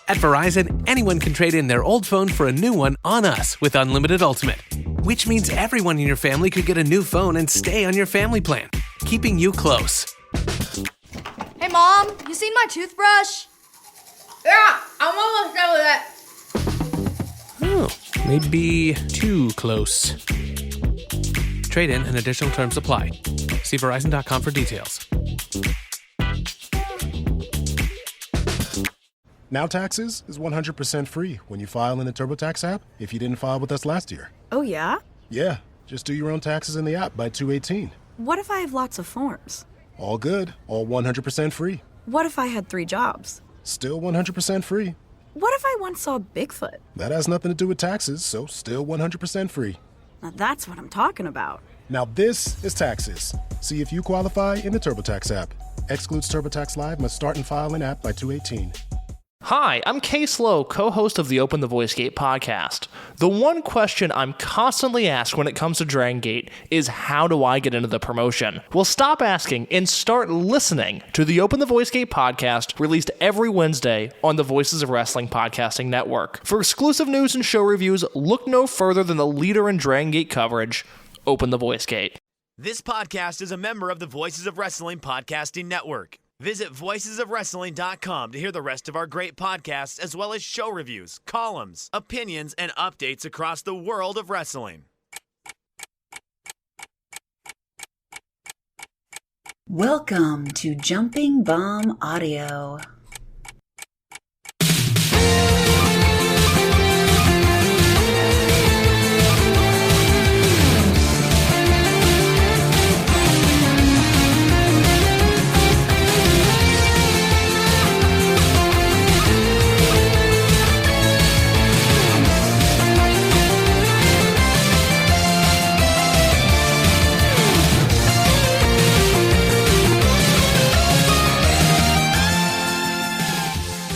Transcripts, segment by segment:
At Verizon, anyone can trade in their old phone for a new one on us with Unlimited Ultimate, which means everyone in your family could get a new phone and stay on your family plan, keeping you close. Hey, Mom, you seen my toothbrush? Yeah, I'm almost done with it. Oh, maybe too close. Trade in and additional terms apply. See Verizon.com for details. Now Taxes is 100% free when you file in the TurboTax app if you didn't file with us last year. Oh, yeah? Yeah, just do your own taxes in the app by 2/18. What if I have lots of forms? All good, all 100% free. What if I had 3 jobs? Still 100% free. What if I once saw Bigfoot? That has nothing to do with taxes, so still 100% free. Now that's what I'm talking about. Now this is Taxes. See if you qualify in the TurboTax app. Excludes TurboTax Live, must start and file in app by 2/18. Hi, I'm Case Lowe, co-host of the Open the Voice Gate podcast. The one question I'm constantly asked when it comes to Dragon Gate is how do I get into the promotion? Well, stop asking and start listening to the Open the Voice Gate podcast, released every Wednesday on the Voices of Wrestling podcasting network. For exclusive news and show reviews, look no further than the leader in Dragon Gate coverage, Open the Voice Gate. This podcast is a member of the Voices of Wrestling podcasting network. Visit voicesofwrestling.com to hear the rest of our great podcasts, as well as show reviews, columns, opinions, and updates across the world of wrestling. Welcome to Jumping Bomb Audio.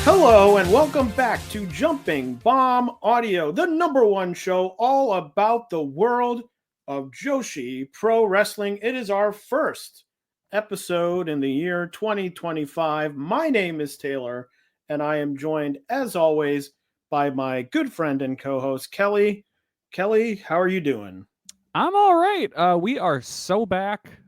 Hello and welcome back to Jumping Bomb Audio, the #1 show all about the world of Joshi Pro Wrestling. It is our first episode in the year 2025. My name is Taylor, and I am joined, as always, by my good friend and co-host, Kelly. Kelly, how are you doing? I'm all right. We are so back.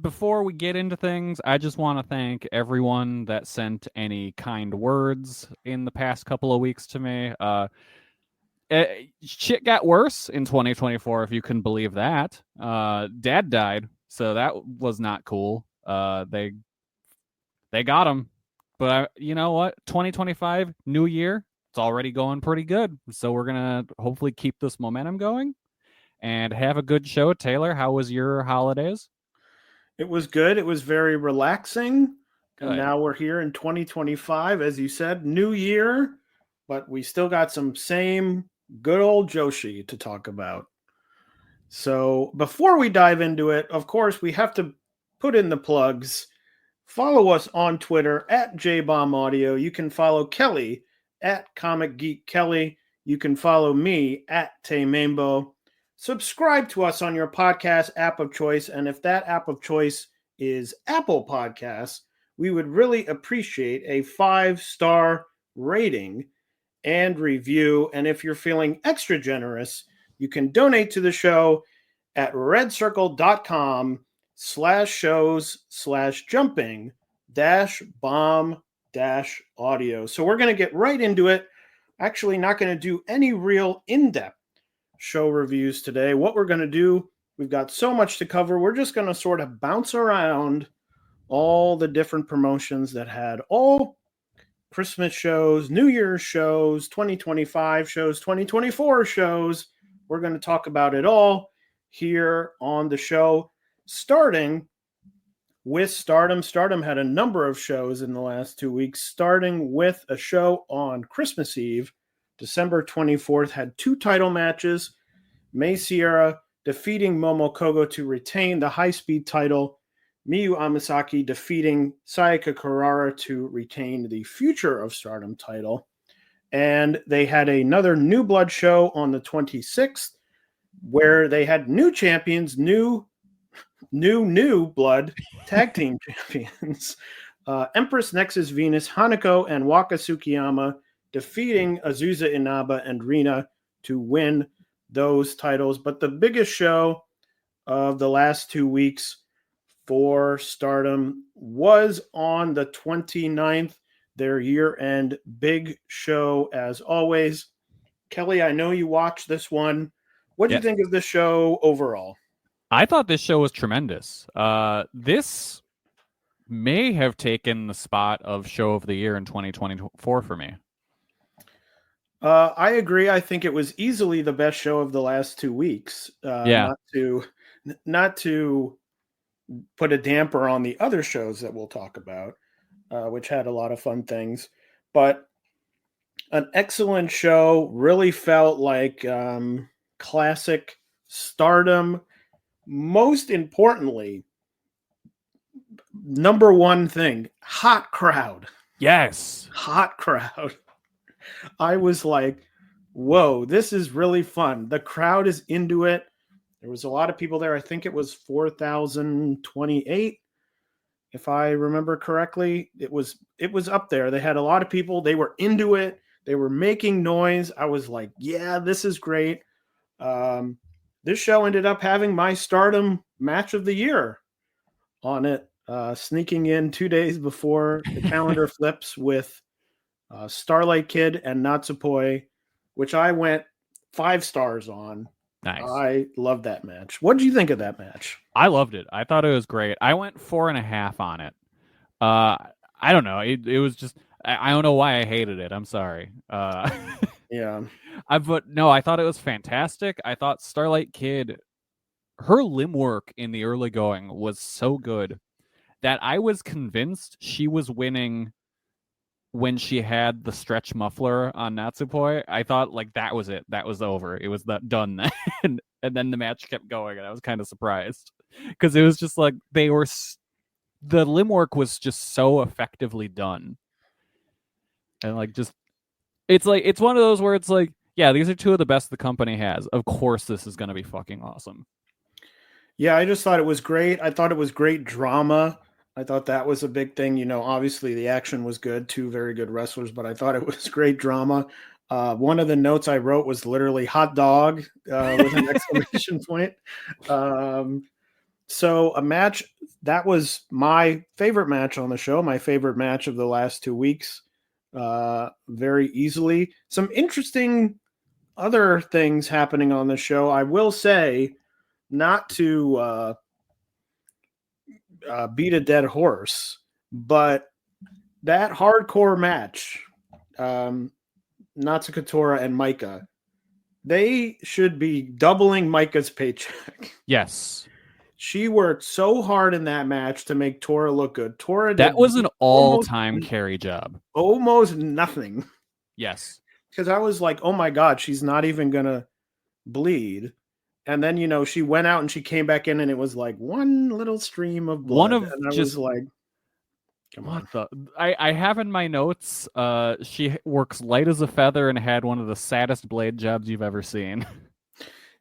Before we get into things, I just want to thank everyone that sent any kind words in the past couple of weeks to me. Shit got worse in 2024, if you can believe that. Dad died, so that was not cool. They got him. But you know what? 2025, new year, it's already going pretty good. So we're going to hopefully keep this momentum going and have a good show. Taylor, how was your holidays? It was good. It was very relaxing. Good. And now we're here in 2025, as you said, new year, but we still got some same good old Joshi to talk about. So before we dive into it, of course, we have to put in the plugs. Follow us on Twitter at JBombAudio. You can follow Kelly at Comic Geek Kelly. You can follow me at Tay Mambo. Subscribe to us on your podcast app of choice, and if that app of choice is Apple Podcasts, we would really appreciate a 5-star rating and review. And if you're feeling extra generous, you can donate to the show at redcircle.com/shows/jumping-bomb-audio. So we're going to get right into it. Actually, not going to do any real in-depth show reviews today. What we're going to do, we've got so much to cover. We're just going to sort of bounce around all the different promotions that had all Christmas shows, New Year's shows, 2025 shows, 2024 shows. We're going to talk about it all here on the show, starting with Stardom. Stardom had a number of shows in the last 2 weeks, starting with a show on Christmas Eve. December 24th had 2 title matches. Mai Sierra defeating Momo Kogo to retain the high-speed title. Miyu Amasaki defeating Sayaka Kurara to retain the Future of Stardom title. And they had another New Blood show on the 26th where they had new champions, new blood tag team champions. Empress Nexus Venus, Hanako, and Waka Tsukiyama defeating Azusa Inaba and Rina to win those titles. But the biggest show of the last 2 weeks for Stardom was on the 29th, their year-end big show as always. Kelly, I know you watched this one. What do you think of this show overall? I thought this show was tremendous. This may have taken the spot of show of the year in 2024 for me. I agree. I think it was easily the best show of the last 2 weeks. Not to put a damper on the other shows that we'll talk about, which had a lot of fun things, but an excellent show. Really felt like classic Stardom. Most importantly, number one thing, hot crowd. Yes. Hot crowd. I was like, whoa, this is really fun. The crowd is into it. There was a lot of people there. I think it was 4,028. If I remember correctly, it was up there. They had a lot of people. They were into it. They were making noise. I was like, yeah, this is great. This show ended up having my Stardom match of the year on it, sneaking in 2 days before the calendar flips with Starlight Kid and Natsupoi, which I went 5 stars on. Nice. I loved that match. What did you think of that match? I loved it. I thought it was great. I went 4.5 on it. I don't know. It was just, I don't know why I hated it. I'm sorry. Yeah. But no, I thought it was fantastic. I thought Starlight Kid, her limb work in the early going was so good that I was convinced she was winning when she had the stretch muffler on Natsupoi. I thought like that was it. That was over. It was done then. And then the match kept going, and I was kind of surprised because it was just like the limb work was just so effectively done. And like just it's one of those where it's like, yeah, these are two of the best the company has. Of course this is going to be fucking awesome. Yeah, I just thought it was great. I thought it was great drama. I thought that was a big thing. You know, obviously the action was good, 2 very good wrestlers, but I thought it was great drama. One of the notes I wrote was literally hot dog with an exclamation point. So a match that was my favorite match on the show, my favorite match of the last 2 weeks, very easily. Some interesting other things happening on the show. I will say, not to beat a dead horse, but that hardcore match, Natsukatora and Micah, they should be doubling Micah's paycheck. Yes. She worked so hard in that match to make Tora look good. That was an all-time carry job. Almost nothing. Yes. Because I was like, oh my God, she's not even going to bleed. And then, you know, she went out and she came back in and it was like one little stream of blood. And I was like, come on. I have in my notes, she works light as a feather and had one of the saddest blade jobs you've ever seen.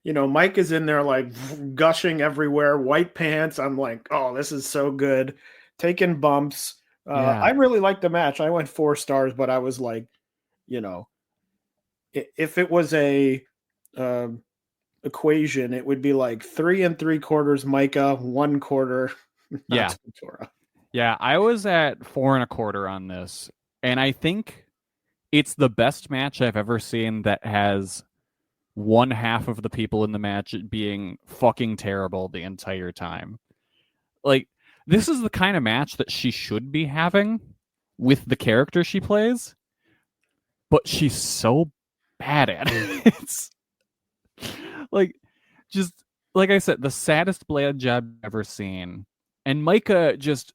You know, Mike is in there like gushing everywhere, white pants. I'm like, oh, this is so good. Taking bumps. I really liked the match. I went 4 stars, but I was like, you know, if it was a equation, it would be like 3 3/4 Micah, 1/4 Natsukatora. Yeah, I was at 4 1/4 on this, and I think it's the best match I've ever seen that has one half of the people in the match being fucking terrible the entire time. Like, this is the kind of match that she should be having with the character she plays, but she's so bad at it. It's like, just like I said, the saddest blade job I've ever seen. And Micah just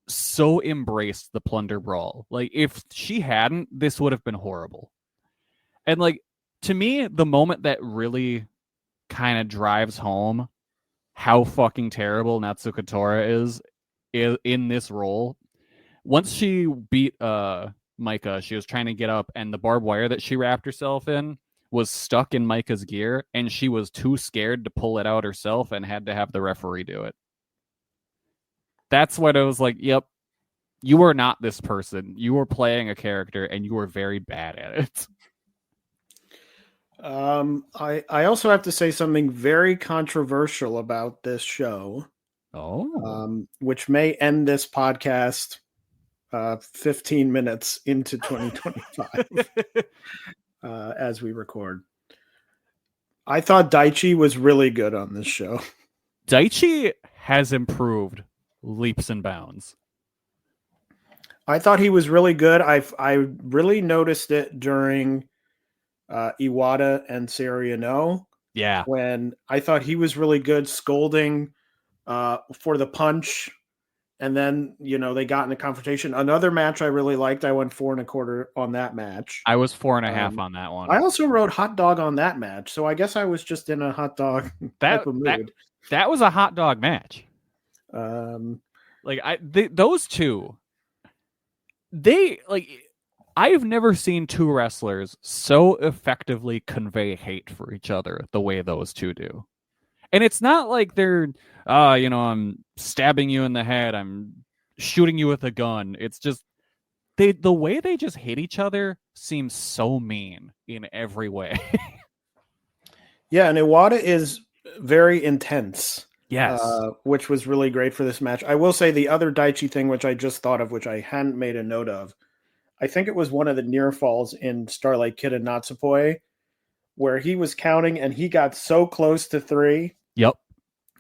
so embraced the plunder brawl. Like, if she hadn't, this would have been horrible. And like, to me, the moment that really kind of drives home how fucking terrible Natsukatora is in this role, once she beat Micah, she was trying to get up, and the barbed wire that she wrapped herself in was stuck in Micah's gear, and she was too scared to pull it out herself and had to have the referee do it. That's what I was like, yep, you were not this person. You were playing a character, and you were very bad at it. I also have to say something very controversial about this show. Which may end this podcast 15 minutes into 2025 as we record. I thought Daichi was really good on this show. Daichi has improved leaps and bounds. I thought he was really good. I really noticed it during Iwata and Seriano. Yeah. When I thought he was really good scolding for the punch. And then, they got in a confrontation. Another match I really liked. I went 4.25 on that match. I was 4.5 on that one. I also wrote hot dog on that match. So I guess I was just in a hot dog type of mood. That was a hot dog match. Those two, I've never seen two wrestlers so effectively convey hate for each other the way those two do. And it's not like they're, I'm stabbing you in the head, I'm shooting you with a gun. It's just the way they just hit each other seems so mean in every way. Yeah, and Iwata is very intense. Yes. Which was really great for this match. I will say the other Daichi thing, which I just thought of, which I hadn't made a note of, I think it was one of the near falls in Starlight Kid and Natsupoi, where he was counting and he got so close to 3. Yep.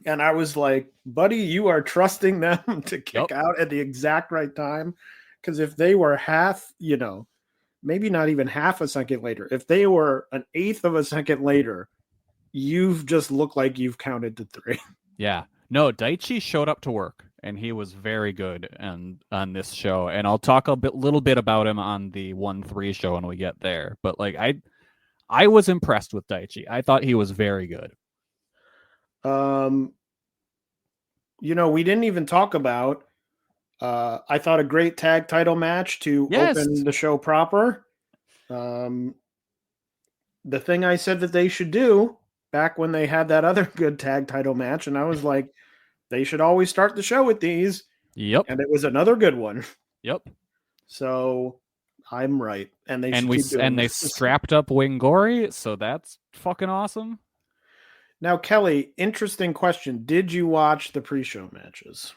And I was like, buddy, you are trusting them to kick out at the exact right time. Because if they were half, maybe not even half a second later, if they were an eighth of a second later, you've just looked like you've counted to 3. Yeah. No, Daichi showed up to work, and he was very good on this show. And I'll talk little bit about him on the 1-3 show when we get there. But I was impressed with Daichi. I thought he was very good. We didn't even talk about. I thought a great tag title match to open the show proper. The thing I said that they should do back when they had that other good tag title match, and I was like, they should always start the show with these. Yep. And it was another good one. Yep. So I'm right. And they they strapped up Wingori, so that's fucking awesome. Now, Kelly, interesting question. Did you watch the pre-show matches?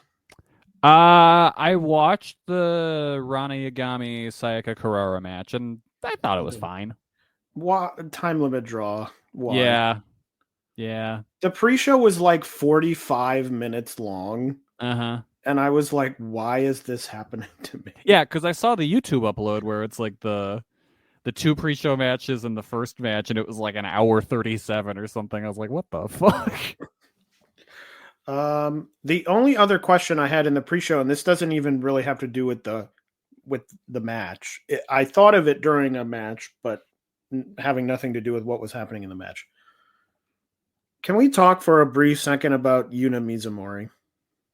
I watched the Rana Yagami Sayaka Kurara match, and I thought it was fine. Time limit draw. Why? Yeah. The pre-show was like 45 minutes long. Uh-huh. And I was like, why is this happening to me? Yeah, because I saw the YouTube upload where it's like the 2 pre-show matches and the first match, and it was like an hour 37 or something. I was like, what the fuck? The only other question I had in the pre-show, and this doesn't even really have to do with the match. I thought of it during a match, but having nothing to do with what was happening in the match. Can we talk for a brief second about Yuna Mizumori?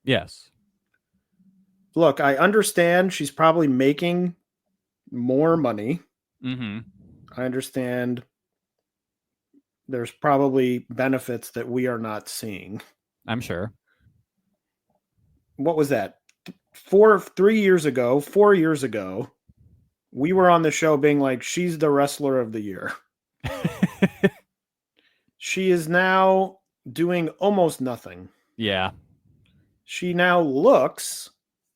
Yes. Look, I understand she's probably making more money. Mm-hmm. I understand there's probably benefits that we are not seeing. I'm sure. What was that? 4 years ago, we were on the show being like, she's the wrestler of the year. She is now doing almost nothing. Yeah. She now looks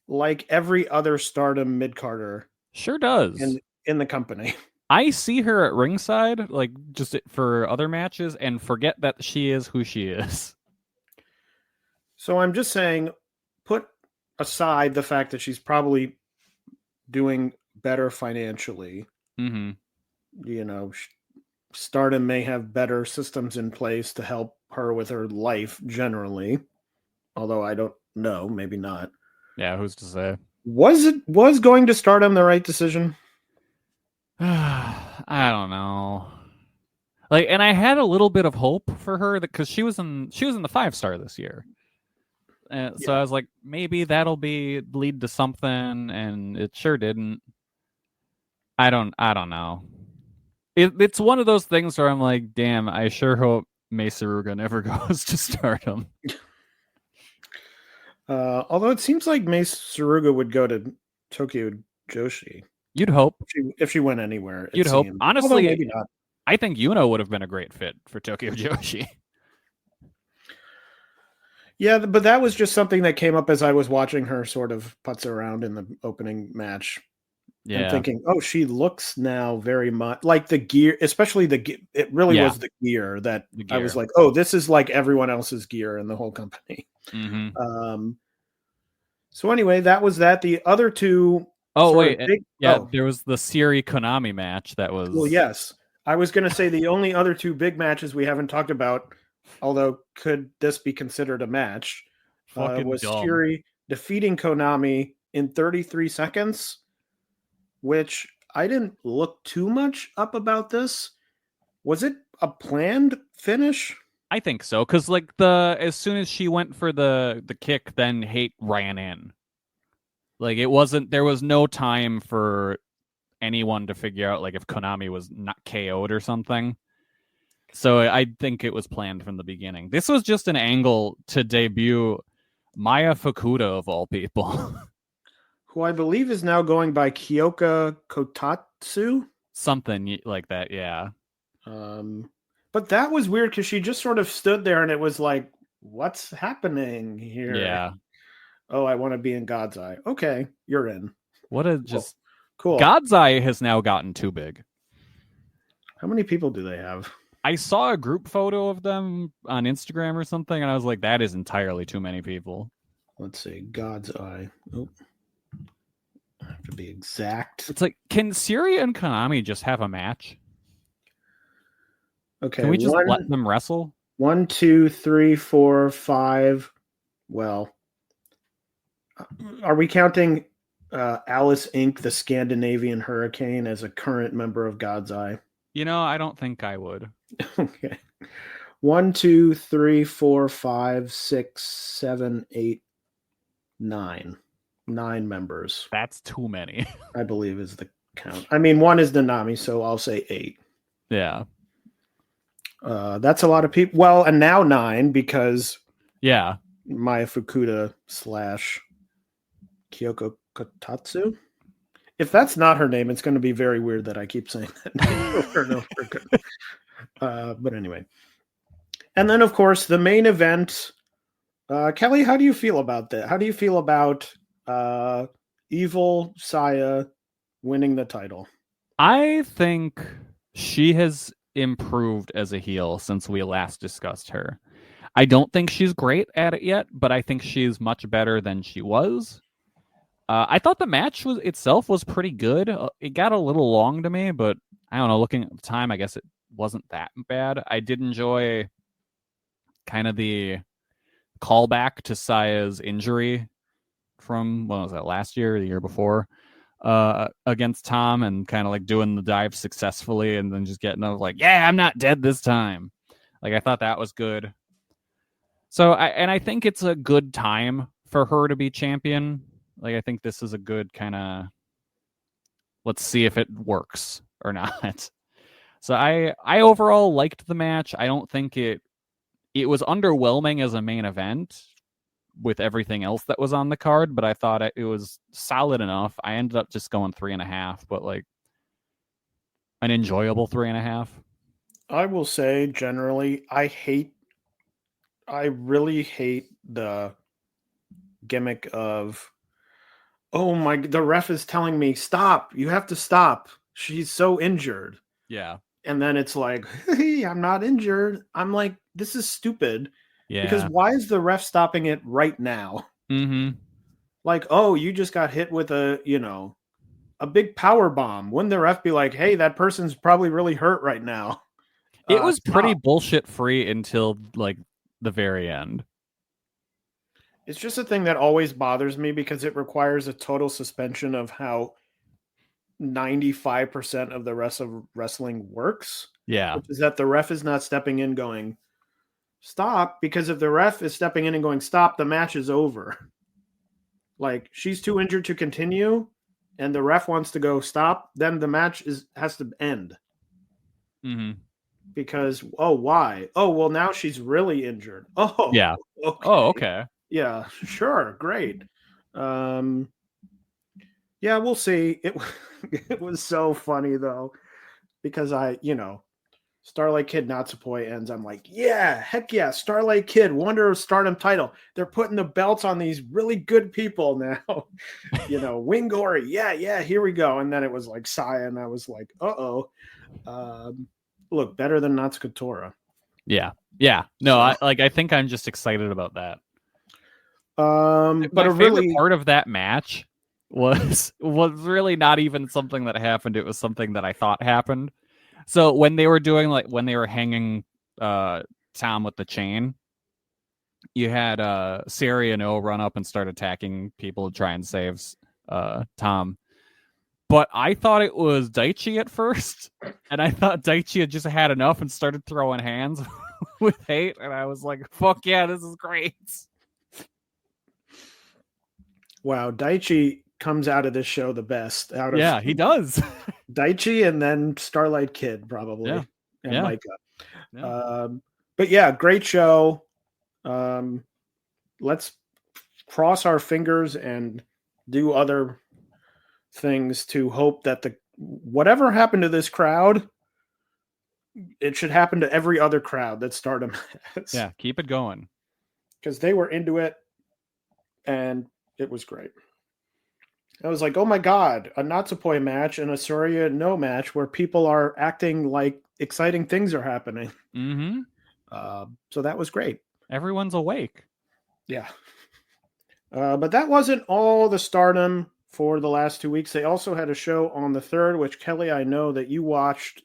like every other Stardom mid-carder. Sure does. In the company. I see her at ringside, like just for other matches, and forget that she is who she is. So I'm just saying, put aside the fact that she's probably doing better financially. Mm-hmm. Stardom may have better systems in place to help her with her life generally. Although I don't know, maybe not. Yeah, who's to say? Was going to Stardom the right decision? I don't know. And I had a little bit of hope for her because she was in the 5-star this year. So I was like, maybe that'll lead to something, and it sure didn't. I don't know. It's one of those things where I'm like, damn, I sure hope Mei Suruga never goes to Stardom. Although it seems like Mei Suruga would go to Tokyo Joshi. You'd hope. If she went anywhere, You'd hope. seemed. Honestly, although maybe not. I think Yuno would have been a great fit for Tokyo Joshi. Yeah, but that was just something that came up as I was watching her sort of putz around in the opening match. Yeah. And thinking, oh, she looks now very much like the gear, especially it really was the gear that I was like, oh, this is like everyone else's gear in the whole company. Mm-hmm. So anyway, that was that. The other two. There was the Siri Konami match that was. Well, yes. I was going to say the only other two big matches we haven't talked about, although could this be considered a match, was Siri defeating Konami in 33 seconds, which I didn't look too much up about this. Was it a planned finish? I think so, because like as soon as she went for the kick, then Hate ran in. Like there was no time for anyone to figure out like if Konami was not KO'd or something. So I think it was planned from the beginning. This was just an angle to debut Maya Fukuda of all people. Who I believe is now going by Kyoka Kotatsu. Something like that, yeah. But that was weird because she just sort of stood there and it was like, what's happening here? Yeah. Oh, I want to be in God's Eye. Okay, you're in. What a just cool. God's Eye has now gotten too big. How many people do they have? I saw a group photo of them on Instagram or something, and I was like, that is entirely too many people. Let's see. God's Eye. Oh. I have to be exact. It's like, can Siri and Konami just have a match? Okay. Can we just let them wrestle? 1, 2, 3, 4, 5. Well, are we counting Alice Inc., the Scandinavian Hurricane, as a current member of God's Eye? You know, I don't think I would. Okay. 1, 2, 3, 4, 5, 6, 7, 8, 9. 9 members. That's too many. I believe is the count. I mean, 1 is Nanami, so I'll say 8. Yeah. That's a lot of people. Well, and now 9 because Maya Fukuda / Kyoko Kotatsu. If that's not her name, it's going to be very weird that I keep saying that name over and over. But anyway. And then, of course, the main event. Kelly, how do you feel about that? How do you feel about Evil Saya winning the title? I think she has improved as a heel since we last discussed her. I don't think she's great at it yet, but I think she's much better than she was. I thought the match itself was pretty good. It got a little long to me, but I don't know. Looking at the time, I guess it wasn't that bad. I did enjoy kind of the callback to Saya's injury from, what was that, last year or the year before, against Tom, and kind of like doing the dive successfully and then just getting like, yeah, I'm not dead this time. Like, I thought that was good. So, I think it's a good time for her to be champion. Like, I think this is a good kind of, let's see if it works or not. So I overall liked the match. I don't think it was underwhelming as a main event with everything else that was on the card, but I thought it was solid enough. I ended up just going 3.5, but like an enjoyable 3.5. I will say generally, I really hate the gimmick of, oh the ref is telling me, stop, you have to stop. She's so injured. Yeah. And then it's like, hey, I'm not injured. I'm like, this is stupid. Yeah. Because why is the ref stopping it right now? Mm-hmm. Like, oh, you just got hit with a big power bomb. Wouldn't the ref be like, hey, that person's probably really hurt right now? It was pretty bullshit free until like the very end. It's just a thing that always bothers me because it requires a total suspension of how 95% of the rest of wrestling works. Yeah. Which is that the ref is not stepping in going, stop, because if the ref is stepping in and going, stop, the match is over. Like, she's too injured to continue, and the ref wants to go, stop, then the match has to end. Mm-hmm. Because, why? Oh, well, now she's really injured. Oh, yeah. Okay. Oh, okay. Yeah, sure, great. Yeah, Yeah, we'll see. It was so funny though, because Starlight Kid Natsupoi ends. I'm like, yeah, heck yeah, Starlight Kid, Wonder of Stardom title. They're putting the belts on these really good people now. Wingori, yeah, here we go. And then it was like Saya, and I was like, look, better than Natsuko Tora. Yeah. No, I think I'm just excited about that. But my a favorite really part of that match was really not even something that happened. It was something that I thought happened. So when they were hanging Tom with the chain, you had Sari and O run up and start attacking people to try and save Tom. But I thought it was Daichi at first, and I thought Daichi had just had enough and started throwing hands with hate, and I was like, fuck yeah, this is great. Wow, Daichi comes out of this show the best. Yeah, he does. Daichi and then Starlight Kid, probably. Yeah. And Yeah. Micah. Yeah. But yeah, great show. Let's cross our fingers and do other things to hope that whatever happened to this crowd, it should happen to every other crowd that Stardom has. Yeah, keep it going. Because they were into it, and it was great. I was like, oh my God, a Natsupoi match and a Soraya No match where people are acting like exciting things are happening. Mm-hmm. So that was great. Everyone's awake. Yeah. But that wasn't all the Stardom for the last 2 weeks. They also had a show on the 3rd, which Kelly, I know that you watched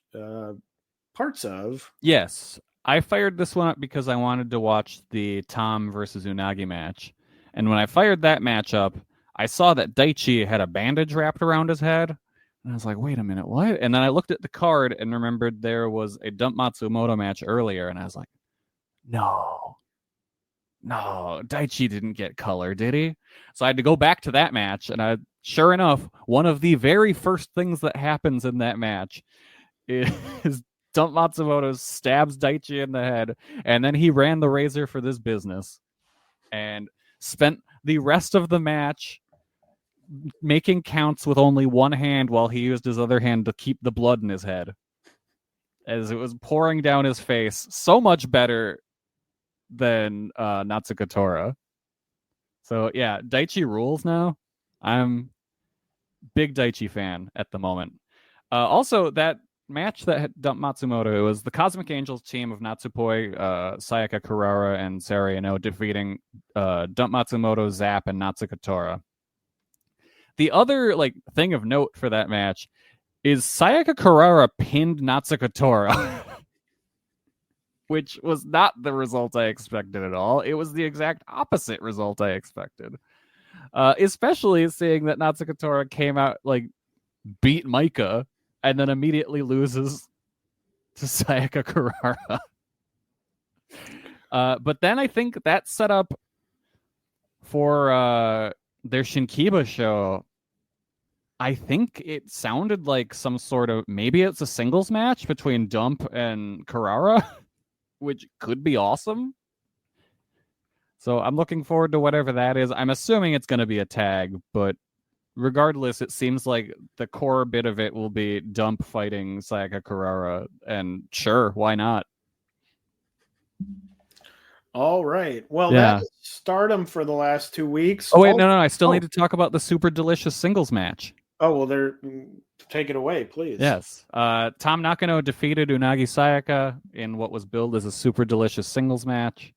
parts of. Yes. I fired this one up because I wanted to watch the Tom versus Unagi match. And when I fired that match up, I saw that Daichi had a bandage wrapped around his head. And I was like, wait a minute, what? And then I looked at the card and remembered there was a Dump Matsumoto match earlier. And I was like, no, Daichi didn't get color, did he? So I had to go back to that match. And sure enough, one of the very first things that happens in that match is Dump Matsumoto stabs Daichi in the head. And then he ran the razor for this business and spent the rest of the match making counts with only one hand while he used his other hand to keep the blood in his head as it was pouring down his face. So much better than Natsuko Tora. So yeah, Daichi rules now. I'm big Daichi fan at the moment. Also, that match that had dumped Matsumoto, it was the Cosmic Angels team of Natsupoi, Sayaka Kurara, and Sari Ano defeating Dump Matsumoto, Zap, and Natsuko Tora. The other thing of note for that match is Sayaka Kurara pinned Natsuko Tora, which was not the result I expected at all. It was the exact opposite result I expected. Especially seeing that Natsuko Tora came out, beat Micah, and then immediately loses to Sayaka Kurara. But then I think that set up for their Shinkiba show. I think it sounded like some sort of, maybe it's a singles match between Dump and Kurara, which could be awesome. So I'm looking forward to whatever that is. I'm assuming it's going to be a tag, but regardless, it seems like the core bit of it will be Dump fighting Sayaka Kurara, and sure, why not? All right. Well, Yeah. that's Stardom for the last 2 weeks. Oh, wait, no. I still need to talk about the super delicious singles match. Oh, well, take it away, please. Yes. Tom Nakano defeated Unagi Sayaka in what was billed as a super delicious singles match.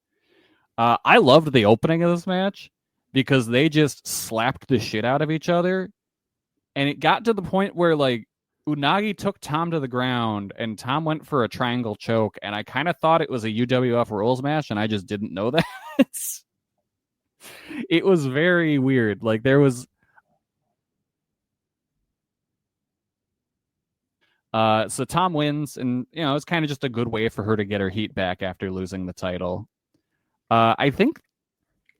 I loved the opening of this match because they just slapped the shit out of each other. And it got to the point where, Unagi took Tom to the ground and Tom went for a triangle choke. And I kind of thought it was a UWF rules match, and I just didn't know that. It was very weird. There was... So Tom wins, and it's kind of just a good way for her to get her heat back after losing the title. I think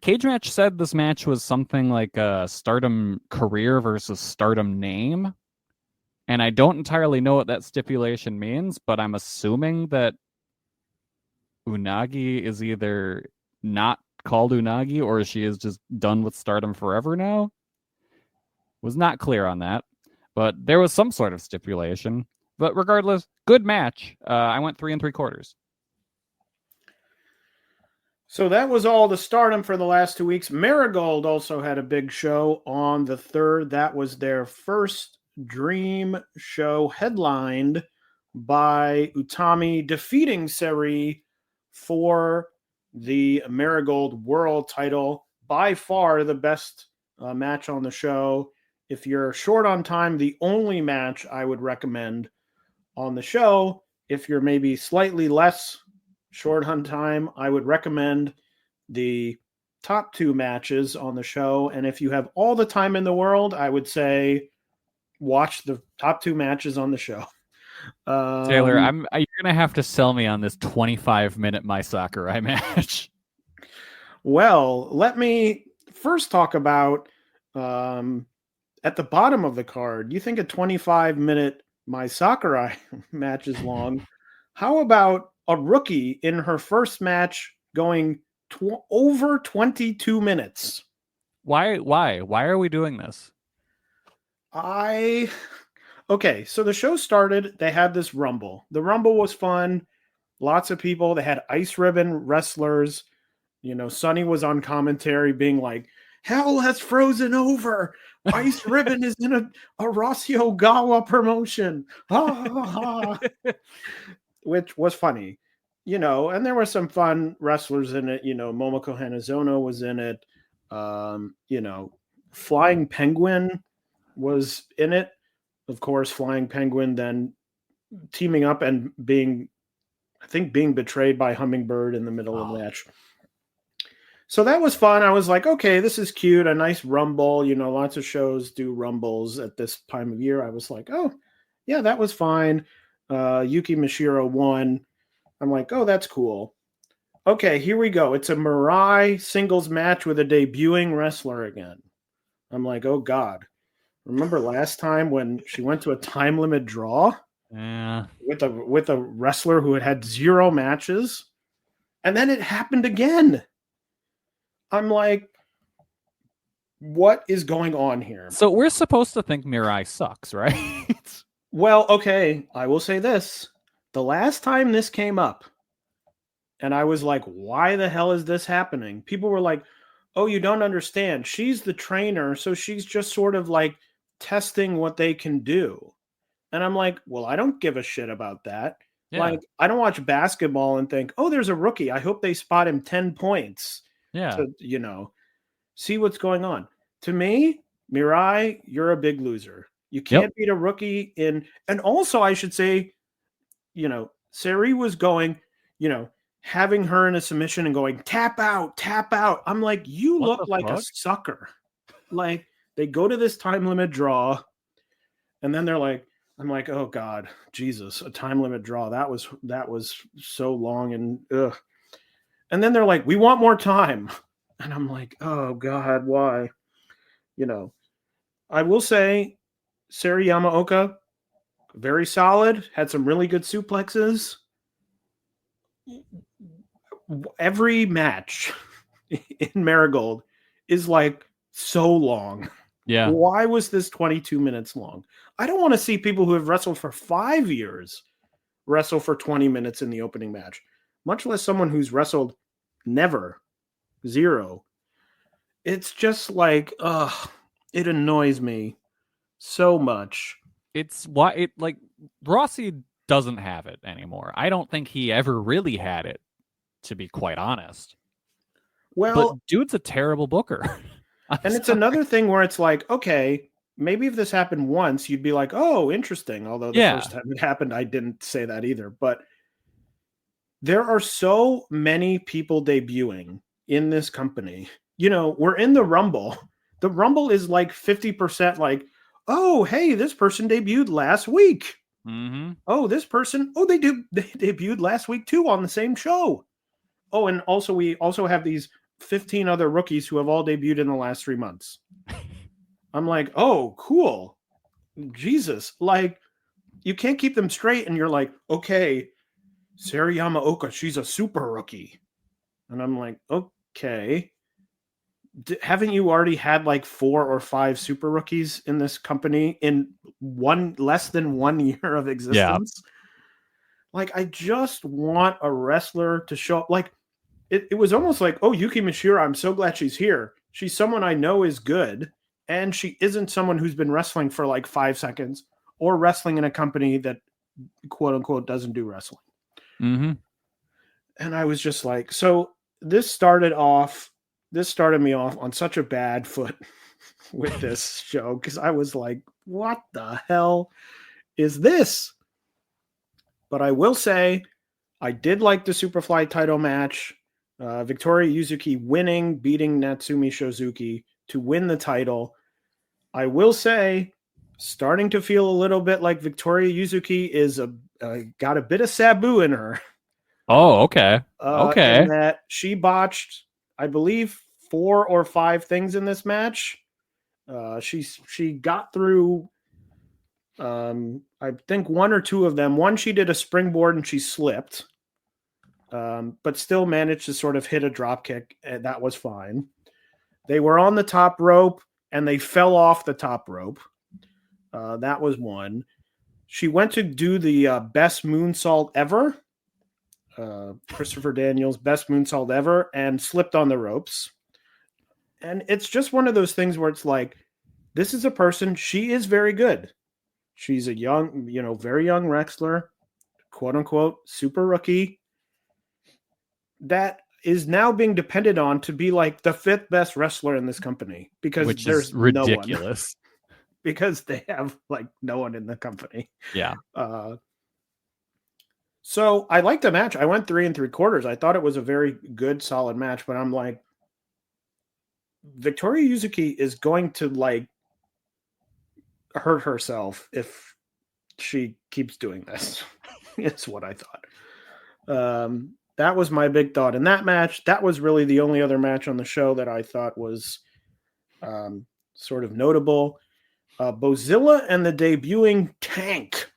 Cage Match said this match was something like a Stardom career versus Stardom name, and I don't entirely know what that stipulation means, but I'm assuming that Unagi is either not called Unagi or she is just done with Stardom forever now. Was not clear on that, but there was some sort of stipulation. But regardless, good match. I went 3 3/4. So that was all the Stardom for the last 2 weeks. Marigold also had a big show on the 3rd. That was their first Dream show, headlined by Utami defeating Seri for the Marigold World title. By far the best match on the show. If you're short on time, the only match I would recommend on the show. If you're maybe slightly less short on time, I would recommend the top 2 matches on the show. And if you have all the time in the world, I would say watch the top 2 matches on the show. Taylor, you're gonna have to sell me on this 25-minute My Sakurai match. Well, let me first talk about at the bottom of the card. You think a 25-minute My Sakurai match is long? How about a rookie in her first match going over 22 minutes? Why are we doing this? Okay, so the show started. They had this Rumble. The Rumble was fun. Lots of people. They had Ice Ribbon wrestlers. You know, Sonny was on commentary being like, hell has frozen over. Ice Ribbon is in a Horacio Gawa promotion. Ha, ha, ha. Which was funny. You know, and there were some fun wrestlers in it. You know, Momoko Hanazono was in it. You know, Flying Penguin was in it. Of course, Flying Penguin then teaming up and being betrayed by Hummingbird in the middle of the match. So that was fun. I was like, okay, this is cute. A nice Rumble. You know, lots of shows do Rumbles at this time of year. I was like, oh, yeah, that was fine. Yuki Mishiro won. I'm like, oh, that's cool. Okay, here we go. It's a Mirai singles match with a debuting wrestler again. I'm like, oh, God. Remember last time when she went to a time limit draw? Yeah. With a wrestler who had 0 matches? And then it happened again. I'm like, what is going on here? So we're supposed to think Mirai sucks, right? Well, okay, I will say this. The last time this came up, and I was like, why the hell is this happening? People were like, oh, you don't understand. She's the trainer, so she's just sort of like testing what they can do. And I'm like, well, I don't give a shit about that. Yeah. Like, I don't watch basketball and think, oh, there's a rookie. I hope they spot him 10 points. Yeah. To, you know, see what's going on. To me, Mirai, you're a big loser. You can't beat a rookie in, and also I should say, you know, Seri was going, you know, having her in a submission and going, tap out, tap out. I'm like, you look like a sucker. Like, they go to this time limit draw, and then they're like, I'm like, oh God, Jesus, a time limit draw. That was so long and ugh. And then they're like, we want more time. And I'm like, oh God, why? You know, I will say Seri Yamaoka, very solid, had some really good suplexes. Every match in Marigold is like so long. Yeah. Why was this 22 minutes long? I don't want to see people who have wrestled for 5 years wrestle for 20 minutes in the opening match, much less someone who's wrestled never, 0. It's just like, it annoys me so much. It's why it like Rossi doesn't have it anymore. I don't think he ever really had it, to be quite honest. Well, but dude's a terrible booker. And it's another thing where it's like, okay, maybe if this happened once, you'd be like, oh, interesting. Although the first time it happened, I didn't say that either. But there are so many people debuting in this company. You know, we're in the Rumble. The Rumble is like 50% like, oh, hey, this person debuted last week. Mm-hmm. Oh, this person, they debuted last week too on the same show. Oh, and also we also have these 15 other rookies who have all debuted in the last 3 months. I'm like, oh, cool. Jesus. Like, you can't keep them straight. And you're like, okay, Seri Yamaoka, she's a super rookie. And I'm like, okay. haven't you already had like 4 or 5 super rookies in this company in less than 1 year of existence? Like, I just want a wrestler to show up. Like, it was almost like, oh, Yuki Mishira, I'm so glad she's here. She's someone I know is good, and she isn't someone who's been wrestling for like 5 seconds or wrestling in a company that, quote unquote, doesn't do wrestling. Mm-hmm. And I was just like, so this started me off on such a bad foot with this show, because I was like, what the hell is this? But I will say, I did like the Superfly title match. Victoria Yuzuki winning, beating Natsumi Shozuki to win the title. I will say, starting to feel a little bit like Victoria Yuzuki is got a bit of Sabu in her. Oh, okay. Okay. And that she botched, I believe, 4 or 5 things in this match. She got through, I think 1 or 2 of them. One, she did a springboard and she slipped, but still managed to sort of hit a drop kick, and that was fine. They were on the top rope and they fell off the top rope. That was one. She went to do the best moonsault ever. Christopher Daniels' best moonsault ever, and slipped on the ropes. And it's just one of those things where it's like, this is a person, she is very good. She's a young, very young wrestler, quote unquote, super rookie, that is now being depended on to be like the 5th best wrestler in this company, because Which there's is ridiculous. No one. Because they have like no one in the company. Yeah. So I liked the match. I went 3 3/4. I thought it was a very good, solid match, but I'm like, Victoria Yuzuki is going to like hurt herself if she keeps doing this. Is what I thought. That was my big thought in that match. That was really the only other match on the show that I thought was sort of notable. Bozilla and the debuting Tank.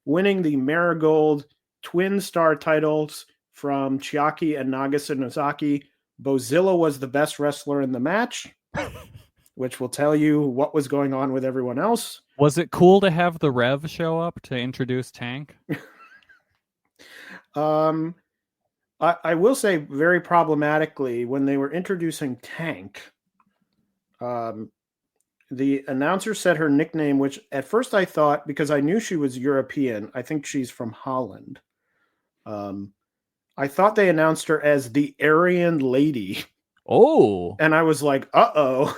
Winning the Marigold Twin Star titles from Chiaki and Nagase Nozaki. Bozilla was the best wrestler in the match, which will tell you what was going on with everyone else. Was it cool to have the Rev show up to introduce Tank? I will say, very problematically, when they were introducing Tank, the announcer said her nickname, which at first I thought, because I knew she was European, I think she's from Holland. I thought they announced her as the Aryan Lady. Oh. And I was like, uh-oh.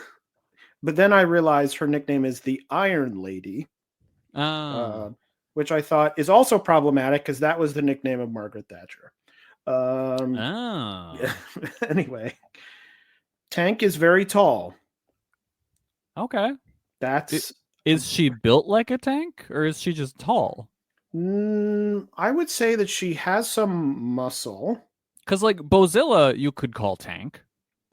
But then I realized her nickname is the Iron Lady. Which I thought is also problematic, because that was the nickname of Margaret Thatcher. Anyway, Tank is very tall. Okay. That's is she built like a tank, or is she just tall? I would say that she has some muscle. Because like Bozilla, you could call tank.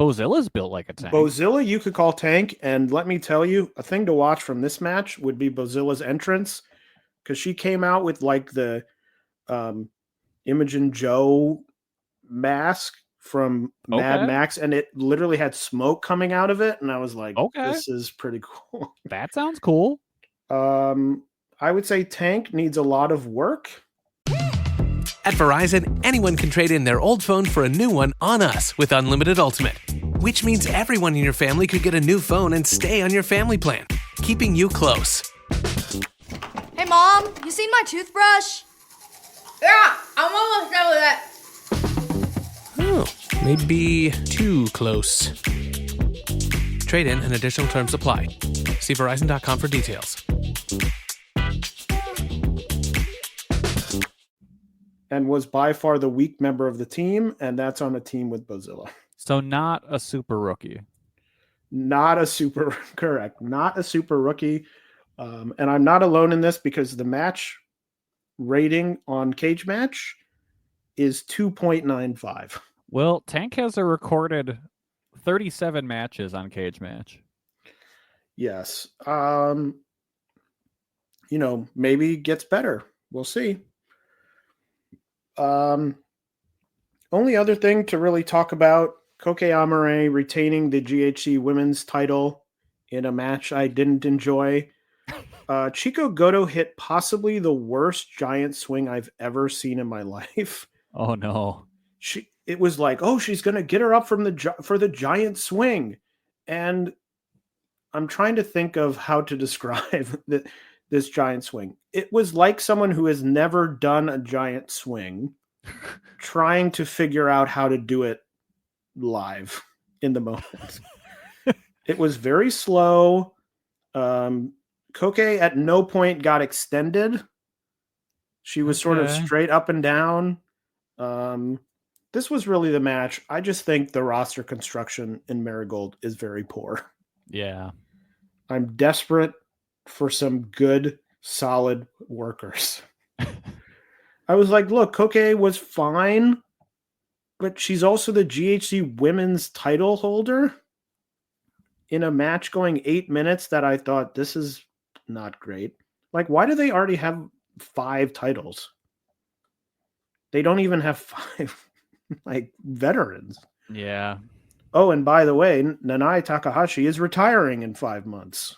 Bozilla's built like a tank. Bozilla, you could call tank, and let me tell you, a thing to watch from this match would be Bozilla's entrance, because she came out with like the Imogen Joe mask from Mad Max, and it literally had smoke coming out of it, and I was like, this is pretty cool. That sounds cool. I would say Tank needs a lot of work. At Verizon, anyone can trade in their old phone for a new one on us with Unlimited Ultimate, which means everyone in your family could get a new phone and stay on your family plan, keeping you close. Hey, Mom, you seen my toothbrush? Yeah, I'm almost done with that. Oh, maybe too close. Trade in and additional terms apply. See Verizon.com for details. And was by far the weak member of the team, and that's on a team with Bozilla. So not a super rookie. Not a super rookie. And I'm not alone in this, because the match rating on Cage Match is 2.95. Well, Tank has a recorded 37 matches on Cage Match. Yes. Maybe gets better. We'll see. Only other thing to really talk about, Koke Amare retaining the GHC women's title in a match I didn't enjoy. Chico Goto hit possibly the worst giant swing I've ever seen in my life. Oh no. It was like, oh, she's going to get her up for the giant swing. And I'm trying to think of how to describe this giant swing. It was like someone who has never done a giant swing trying to figure out how to do it live in the moment. It was very slow. Koke at no point got extended. She was sort of straight up and down. This was really the match. I just think the roster construction in Marigold is very poor. Yeah. I'm desperate for some good, solid workers. I was like, look, Koke was fine, but she's also the GHC women's title holder in a match going 8 minutes that I thought, this is not great. Like, why do they already have 5 titles? They don't even have 5 like veterans. Yeah. Oh, and by the way, Nanae Takahashi is retiring in 5 months.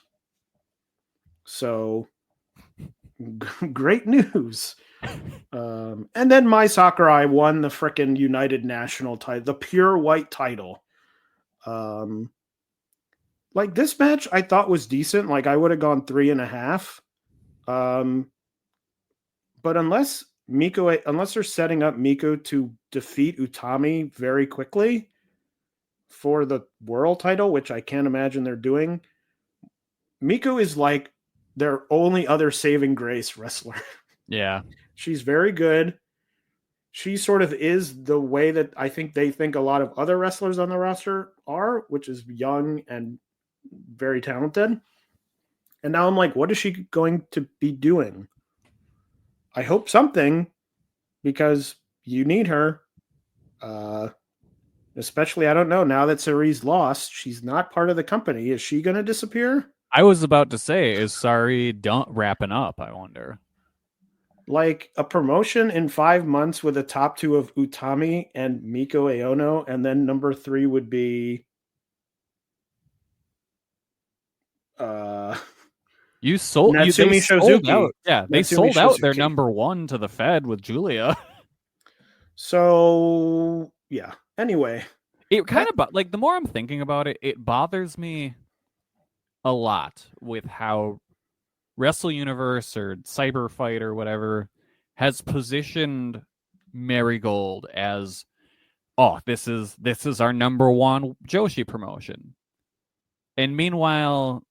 So great news. And then Mai Sakurai won the frickin' United National title, the pure white title. Like, this match I thought was decent. Like, I would have gone 3.5. But unless they're setting up Miko to defeat Utami very quickly for the world title, which I can't imagine they're doing, Miko is like their only other saving grace wrestler. Yeah. She's very good. She sort of is the way that I think they think a lot of other wrestlers on the roster are, which is young and very talented. And now I'm like, what is she going to be doing? I hope something, because you need her. Especially, I don't know, now that Sari's lost, she's not part of the company. Is she going to disappear? I was about to say, is Sari wrapping up, I wonder? Like, a promotion in 5 months with a top 2 of Utami and Miko Aono, and then number 3 would be You sold Natsumi Shozuki. Out. Yeah, they Natsumi sold out Shozuki. their number 1 to the Fed with Julia. So yeah. Anyway, It kind of like, the more I'm thinking about it, it bothers me a lot with how Wrestle Universe or Cyber Fight or whatever has positioned Marigold as, oh, this is our number 1 Joshi promotion. And meanwhile,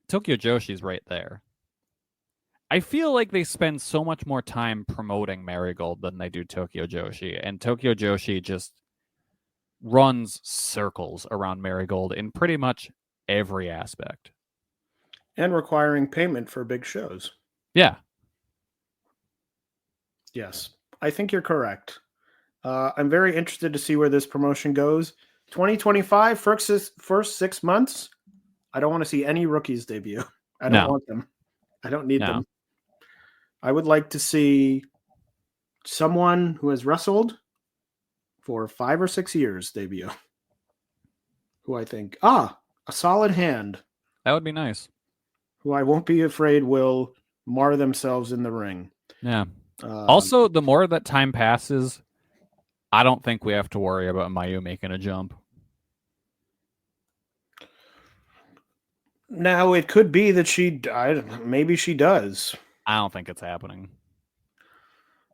Tokyo Joshi's right there. I feel like they spend so much more time promoting Marigold than they do Tokyo Joshi. And Tokyo Joshi just runs circles around Marigold in pretty much every aspect. and requiring payment for big shows. Yeah. Yes, I think you're correct. I'm very interested to see where this promotion goes. 2025, first 6 months, I don't want to see any rookies debut. I don't want them. I don't need them. I would like to see someone who has wrestled for 5 or 6 years debut. Who I think, a solid hand. That would be nice. Who I won't be afraid will mar themselves in the ring. Yeah. Also, the more that time passes, I don't think we have to worry about Mayu making a jump. Now, it could be that maybe she does. I don't think it's happening.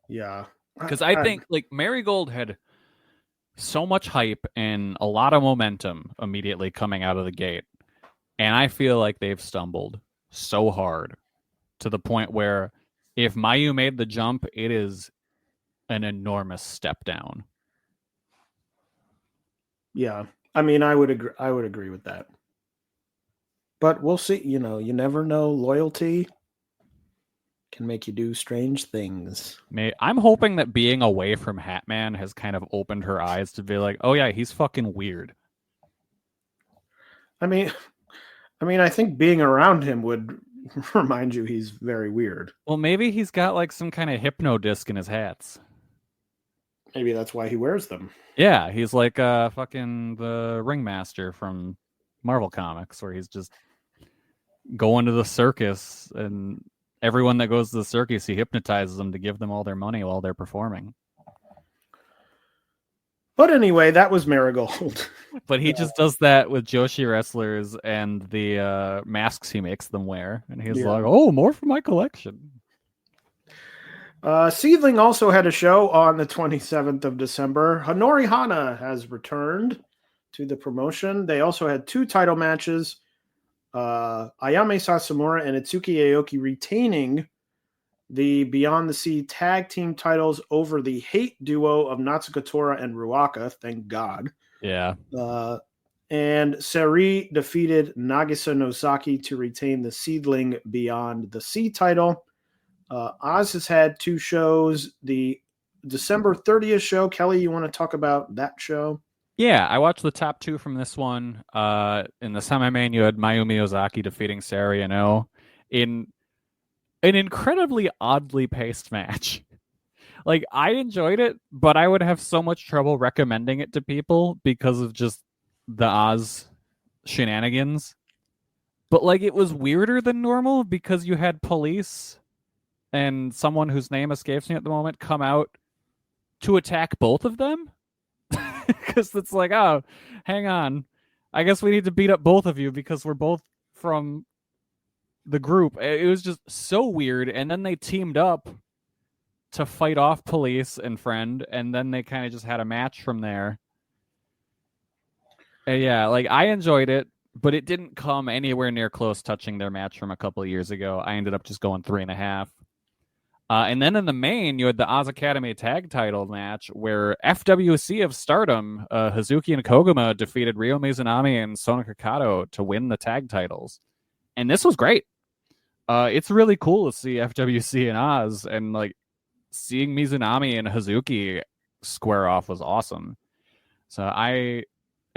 Yeah. Because I think, like, Marigold had so much hype and a lot of momentum immediately coming out of the gate. And I feel like they've stumbled so hard to the point where if Mayu made the jump, it is an enormous step down. Yeah. I mean, I would agree with that. But we'll see. You know, you never know. Loyalty can make you do strange things. I'm hoping that being away from Hatman has kind of opened her eyes to be like, oh yeah, he's fucking weird. I mean, I think being around him would remind you he's very weird. Well, maybe he's got like some kind of hypno disc in his hats. Maybe that's why he wears them. Yeah, he's like fucking the ringmaster from Marvel Comics, where he's just going to the circus, and everyone that goes to the circus, he hypnotizes them to give them all their money while they're performing. But anyway, that was Marigold. But he just does that with Joshi wrestlers and the masks he makes them wear. And he's like, oh, more for my collection. Seedling also had a show on the 27th of December. Honori Hana has returned to the promotion. They also had 2 title matches. Ayame Sasamura and Itsuki Aoki retaining the Beyond the Sea tag team titles over the hate duo of Natsuko Tora and Ruaka. Thank God. Yeah. And Seri defeated Nagisa Nozaki to retain the Seedling Beyond the Sea title. Oz has had 2 shows. The December 30th show, Kelly, you want to talk about that show? Yeah, I watched the top 2 from this one. In the semi-main, you had Mayumi Ozaki defeating Sari Ano in an incredibly oddly paced match. Like, I enjoyed it, but I would have so much trouble recommending it to people because of just the Oz shenanigans. But, like, it was weirder than normal because you had police and someone whose name escapes me at the moment come out to attack both of them. Because it's like, oh, hang on. I guess we need to beat up both of you because we're both from the group. It was just so weird. And then they teamed up to fight off police and friend. And then they kind of just had a match from there. Yeah, like I enjoyed it, but it didn't come anywhere near close touching their match from a couple of years ago. I ended up just going 3.5. And then in the main, you had the Oz Academy tag title match where FWC of Stardom, Hazuki and Koguma defeated Ryo Mizunami and Sona Kakato to win the tag titles. And this was great. It's really cool to see FWC and Oz, and like seeing Mizunami and Hazuki square off was awesome. So I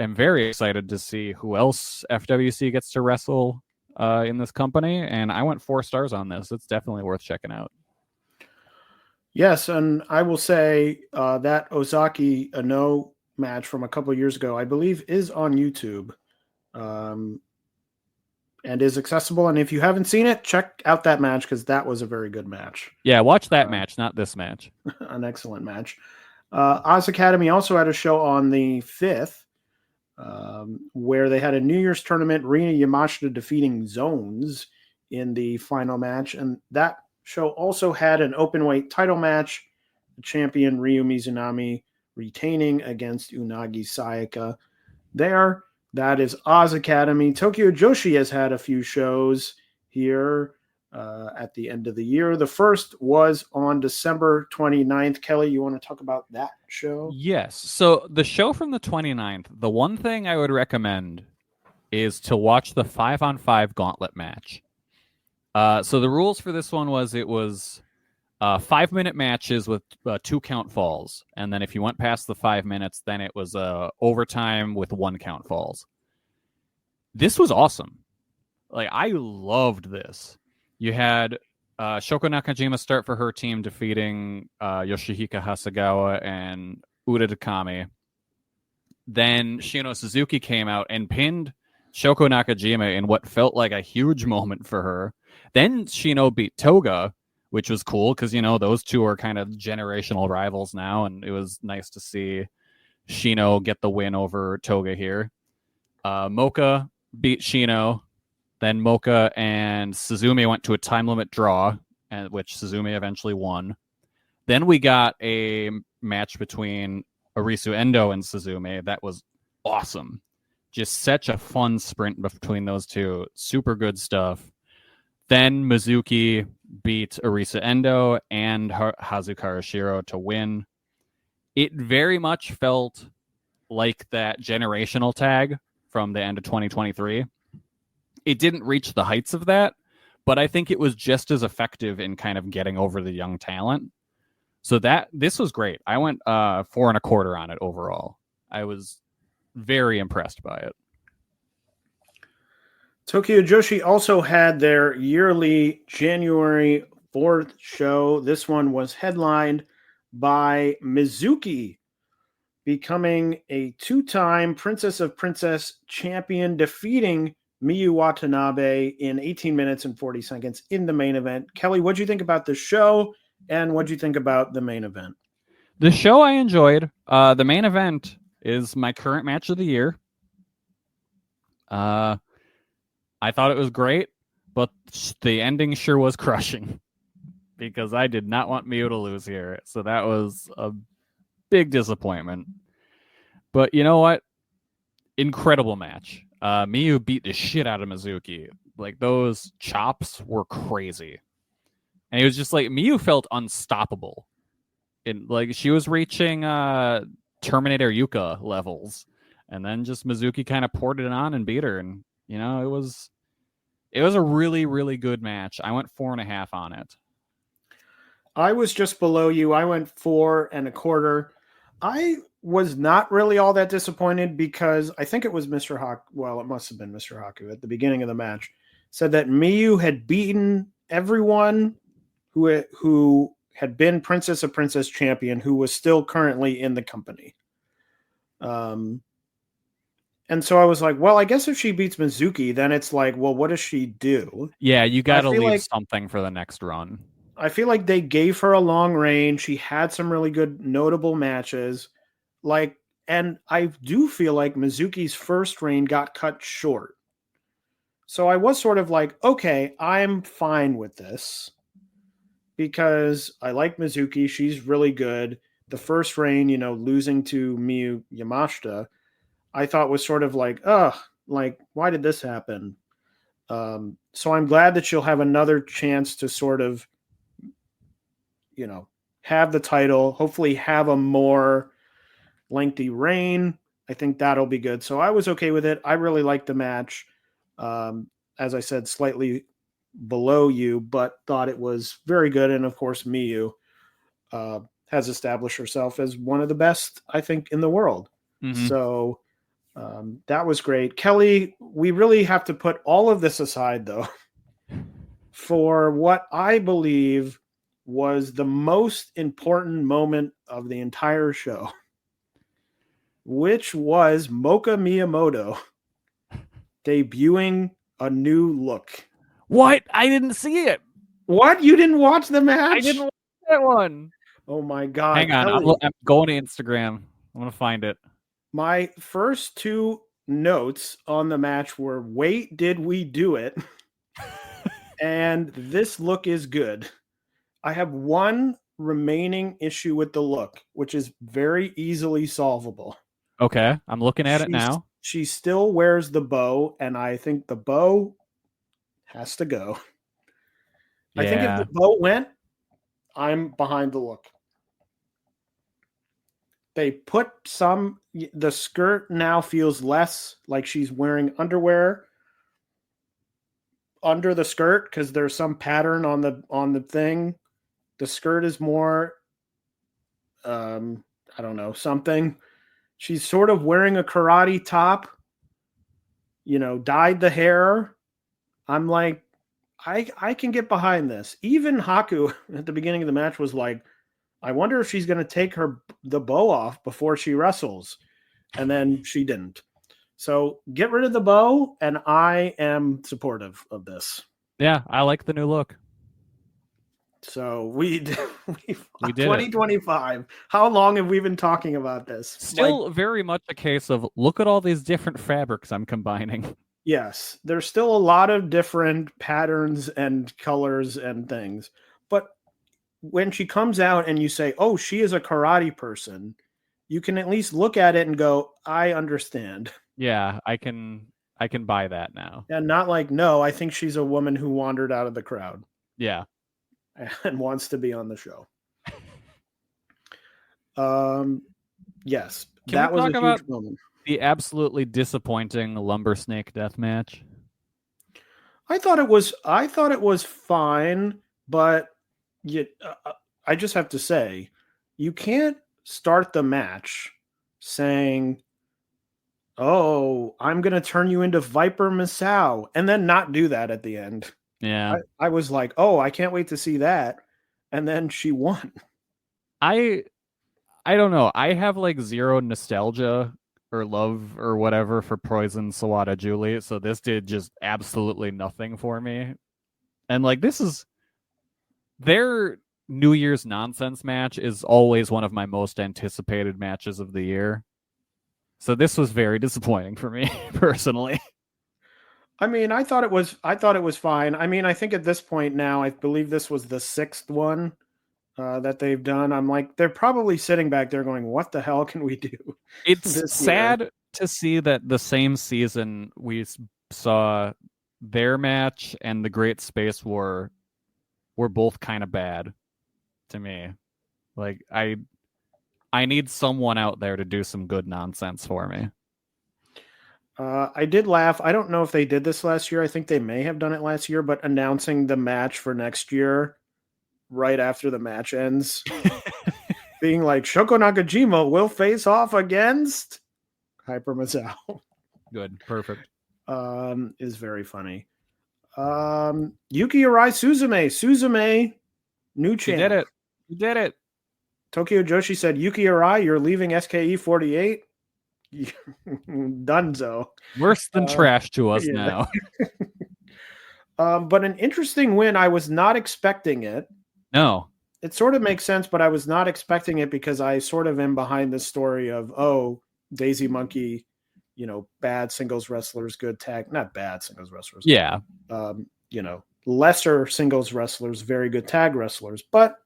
am very excited to see who else FWC gets to wrestle in this company. And I went 4 stars on this. It's definitely worth checking out. Yes, and I will say that Ozaki Ano match from a couple of years ago, I believe, is on YouTube and is accessible. And if you haven't seen it, check out that match because that was a very good match. Yeah, watch that match, not this match. An excellent match. Oz Academy also had a show on the 5th where they had a New Year's tournament, Rina Yamashita defeating Zones in the final match. And that show also had an openweight title match, the champion Ryu Mizunami retaining against Unagi Sayaka there. That is Oz Academy. Tokyo Joshi has had a few shows here at the end of the year. The first was on December 29th. Kelly, you want to talk about that show? Yes. So the show from the 29th, the one thing I would recommend is to watch the 5-on-5 gauntlet match. So the rules for this one was 5-minute matches with 2 count falls. And then if you went past the 5 minutes, then it was overtime with 1 count falls. This was awesome. Like, I loved this. You had Shoko Nakajima start for her team, defeating Yoshihiko Hasegawa and Uda Takami. Then Shino Suzuki came out and pinned Shoko Nakajima in what felt like a huge moment for her. Then Shino beat Toga, which was cool because, you know, those two are kind of generational rivals now, and it was nice to see Shino get the win over Toga here. Mocha beat Shino. Then Mocha and Suzume went to a time limit draw, which Suzume eventually won. Then we got a match between Arisu Endo and Suzume that was awesome. Just such a fun sprint between those two. Super good stuff. Then Mizuki beat Arisa Endo and Hazuka Shiro to win. It very much felt like that generational tag from the end of 2023. It didn't reach the heights of that, but I think it was just as effective in kind of getting over the young talent. So this was great. I went 4.25 on it overall. I was very impressed by it. Tokyo Joshi also had their yearly January 4th show. This one was headlined by Mizuki, becoming a 2-time Princess of Princess champion, defeating Miyu Watanabe in 18 minutes and 40 seconds in the main event. Kelly, what'd you think about the show, and what'd you think about the main event? The show I enjoyed. The main event is my current match of the year. I thought it was great, but the ending sure was crushing because I did not want Miyu to lose here. So that was a big disappointment. But you know what? Incredible match. Miyu beat the shit out of Mizuki. Like, those chops were crazy. And it was just like, Miyu felt unstoppable. Like, she was reaching Terminator Yuka levels. And then just Mizuki kind of poured it on and beat her. And, you know, it was a really, really good match. I went 4.5 on it. I was just below you. I went 4 1/4. I was not really all that disappointed because I think it was Mr. Haku. Well, it must have been Mr. Haku at the beginning of the match said that Miyu had beaten everyone who had been Princess of Princess champion who was still currently in the company. And so I was like, well, I guess if she beats Mizuki, then it's like, well, what does she do? Yeah, you got to leave like something for the next run. I feel like they gave her a long reign. She had some really good, notable matches. And I do feel like Mizuki's first reign got cut short. So I was sort of like, okay, I'm fine with this because I like Mizuki. She's really good. The first reign, you know, losing to Miyu Yamashita, I thought was sort of like, why did this happen? So I'm glad that she'll have another chance to sort of, you know, have the title, hopefully have a more lengthy reign. I think that'll be good. So I was okay with it. I really liked the match. As I said, slightly below you, but thought it was very good. And of course, Miyu has established herself as one of the best, I think, in the world. Mm-hmm. So that was great. Kelly, we really have to put all of this aside, though, for what I believe was the most important moment of the entire show, which was Mocha Miyamoto debuting a new look. What? I didn't see it. What? You didn't watch the match? I didn't watch that one. Oh my God. Hang on. I'm going to Instagram. I'm going to find it. My first 2 notes on the match were, wait, did we do it? And this look is good. I have one remaining issue with the look, which is very easily solvable. Okay, I'm looking at it now. She still wears the bow, and I think the bow has to go. Yeah. I think if the bow went, I'm behind the look. They put the skirt now feels less like she's wearing underwear under the skirt because there's some pattern on the thing. The skirt is more, I don't know, something. She's sort of wearing a karate top, you know, dyed the hair. I'm like, I can get behind this. Even Haku at the beginning of the match was like, I wonder if she's going to take the bow off before she wrestles. And then she didn't. So get rid of the bow, and I am supportive of this. Yeah, I like the new look. So we did 2025. It. How long have we been talking about this? Still very much a case of look at all these different fabrics I'm combining. Yes, there's still a lot of different patterns and colors and things. But when she comes out and you say, oh, she is a karate person, you can at least look at it and go, I understand. Yeah, I can buy that now. And not like, no, I think she's a woman who wandered out of the crowd. Yeah. And wants to be on the show. Yes, that was a huge moment. The absolutely disappointing lumber snake death match. I thought it was fine, but I just have to say, you can't start the match saying, "Oh, I'm going to turn you into Viper Misao," and then not do that at the end. Yeah. I was like, oh, I can't wait to see that. And then she won. I don't know. I have like zero nostalgia or love or whatever for Poison Sawada Julie, so this did just absolutely nothing for me. And like this is their New Year's nonsense match is always one of my most anticipated matches of the year. So this was very disappointing for me personally. I mean, I thought it was fine. I mean, I think at this point now, I believe this was the 6th one that they've done. I'm like, they're probably sitting back there going, what the hell can we do? It's sad to see that the same season we saw their match and the Great Space War were both kind of bad to me. Like, I need someone out there to do some good nonsense for me. I did laugh. I don't know if they did this last year. I think they may have done it last year, but announcing the match for next year right after the match ends, being like, Shoko Nakajima will face off against Hyper Masao. Good. Perfect. Is very funny. Yuki Arai Suzume. Suzume, new champ. You did it. Tokyo Joshi said, Yuki Arai, you're leaving SKE 48. Dunzo. Worse than trash to us now. But an interesting win. I was not expecting it. No. It sort of makes sense, but I was not expecting it because I sort of am behind the story of, Daisy Monkey, bad singles wrestlers, good tag, not bad singles wrestlers. Yeah. Lesser singles wrestlers, very good tag wrestlers. But,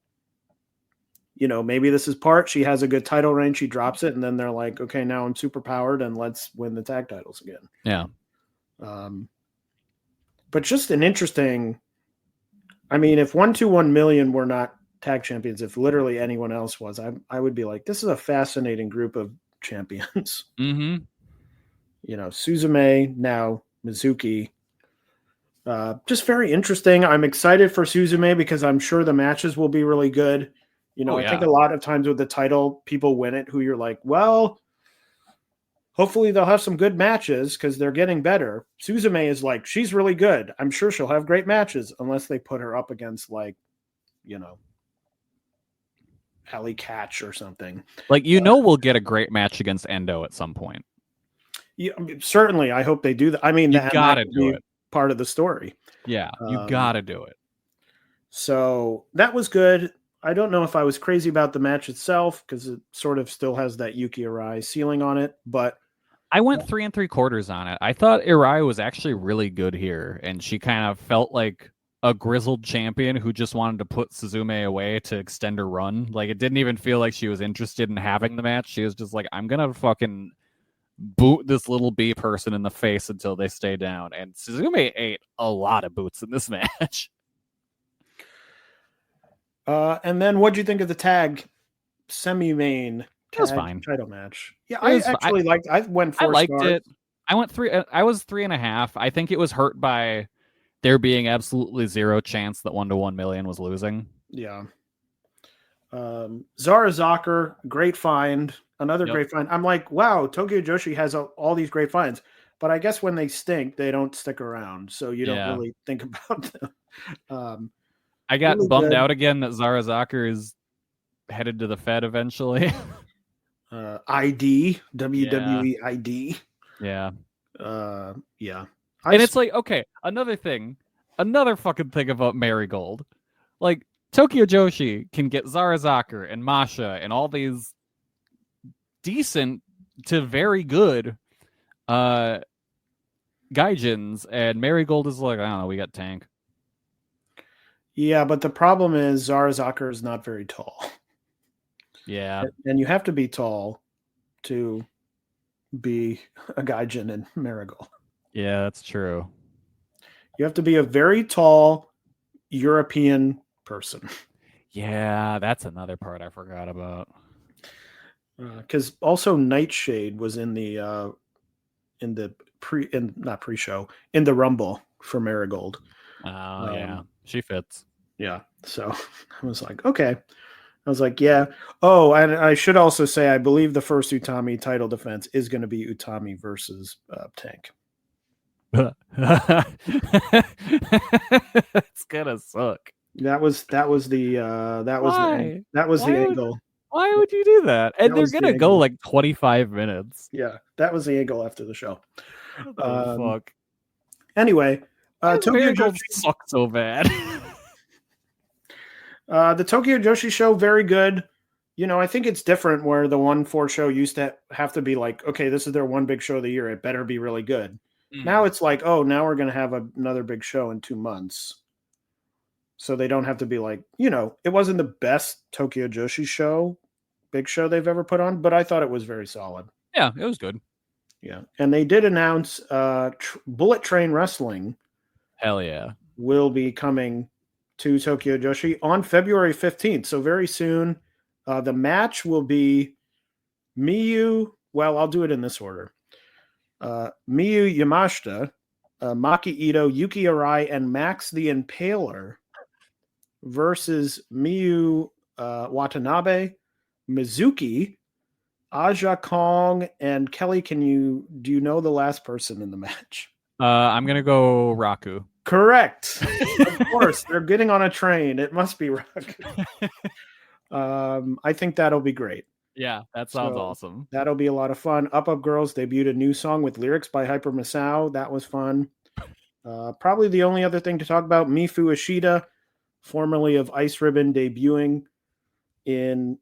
maybe this is she has a good title reign, she drops it, and then they're like, okay, now I'm super powered and let's win the tag titles again. Yeah. But just an interesting, if 121 Million were not tag champions, if literally anyone else was, I would be like, this is a fascinating group of champions. Mm-hmm. Suzume, now Mizuki. Just very interesting. I'm excited for Suzume because I'm sure the matches will be really good. I think a lot of times with the title, people win it who you're like, well, hopefully they'll have some good matches because they're getting better. Suzume is like, she's really good. I'm sure she'll have great matches unless they put her up against Allie Catch or something. Like, we'll get a great match against Endo at some point. Yeah, certainly. I hope they do that. You gotta do it. Part of the story. Yeah, you gotta do it. So that was good. I don't know if I was crazy about the match itself because it sort of still has that Yuki Arai ceiling on it, but I went 3 3/4 on it. I thought Arai was actually really good here, and she kind of felt like a grizzled champion who just wanted to put Suzume away to extend her run. Like, it didn't even feel like she was interested in having the match. She was just like, I'm gonna fucking boot this little B person in the face until they stay down. And Suzume ate a lot of boots in this match. And then what'd you think of the tag semi-main title match? Yeah, I actually liked it. I went 4 liked stars. it. I went 3. I was 3.5. I think it was hurt by there being absolutely zero chance that 121 Million was losing. Yeah. Zara Zucker, great find. Another great find. I'm like, wow, Tokyo Joshi has all these great finds. But I guess when they stink, they don't stick around. So you don't really think about them. I got really bummed good. out again that Zara Zucker is headed to the Fed eventually. ID, WWE ID. Yeah. Yeah. And it's like, okay, another fucking thing about Marigold. Like, Tokyo Joshi can get Zara Zucker and Masha and all these decent to very good Gaijins, and Marigold is like, I don't know, we got Tank. Yeah, but the problem is Zara Zucker is not very tall. Yeah. And you have to be tall to be a Gaijin in Marigold. Yeah, that's true. You have to be a very tall European person. Yeah, that's another part I forgot about. Because also Nightshade was in the Rumble for Marigold. Oh, yeah. She fits. Yeah. So I was like, okay. I was like, yeah. Oh, and I should also say, I believe the first Utami title defense is going to be Utami versus Tank. It's gonna suck. That was the angle. Why would you do that? And That they're was the gonna go angle. like 25 minutes. Yeah, that was the angle after the show. What the fuck? Anyway, Tokyo Marigold Joshi sucks so bad. The Tokyo Joshi show, very good. I think it's different where the 1-4 show used to have to be like, okay, this is their one big show of the year. It better be really good. Now it's like, oh, now we're going to have another big show in 2 months. So they don't have to be like, it wasn't the best Tokyo Joshi big show they've ever put on, but I thought it was very solid. Yeah, it was good. Yeah. And they did announce Bullet Train Wrestling. Hell yeah. Will be coming to Tokyo Joshi on February 15th. So very soon. The match will be Miyu. Well, I'll do it in this order. Miyu Yamashita, Maki Ito, Yuki Arai, and Max the Impaler versus Miyu Watanabe, Mizuki, Aja Kong, and Kelly. Do you know the last person in the match? I'm gonna go Raku. Correct. Of course, they're getting on a train. It must be Raku. I think that'll be great. Yeah, that sounds awesome. That'll be a lot of fun. Up Up Girls debuted a new song with lyrics by Hyper Masao. That was fun. Probably the only other thing to talk about, Mifu Ishida, formerly of Ice Ribbon, debuting in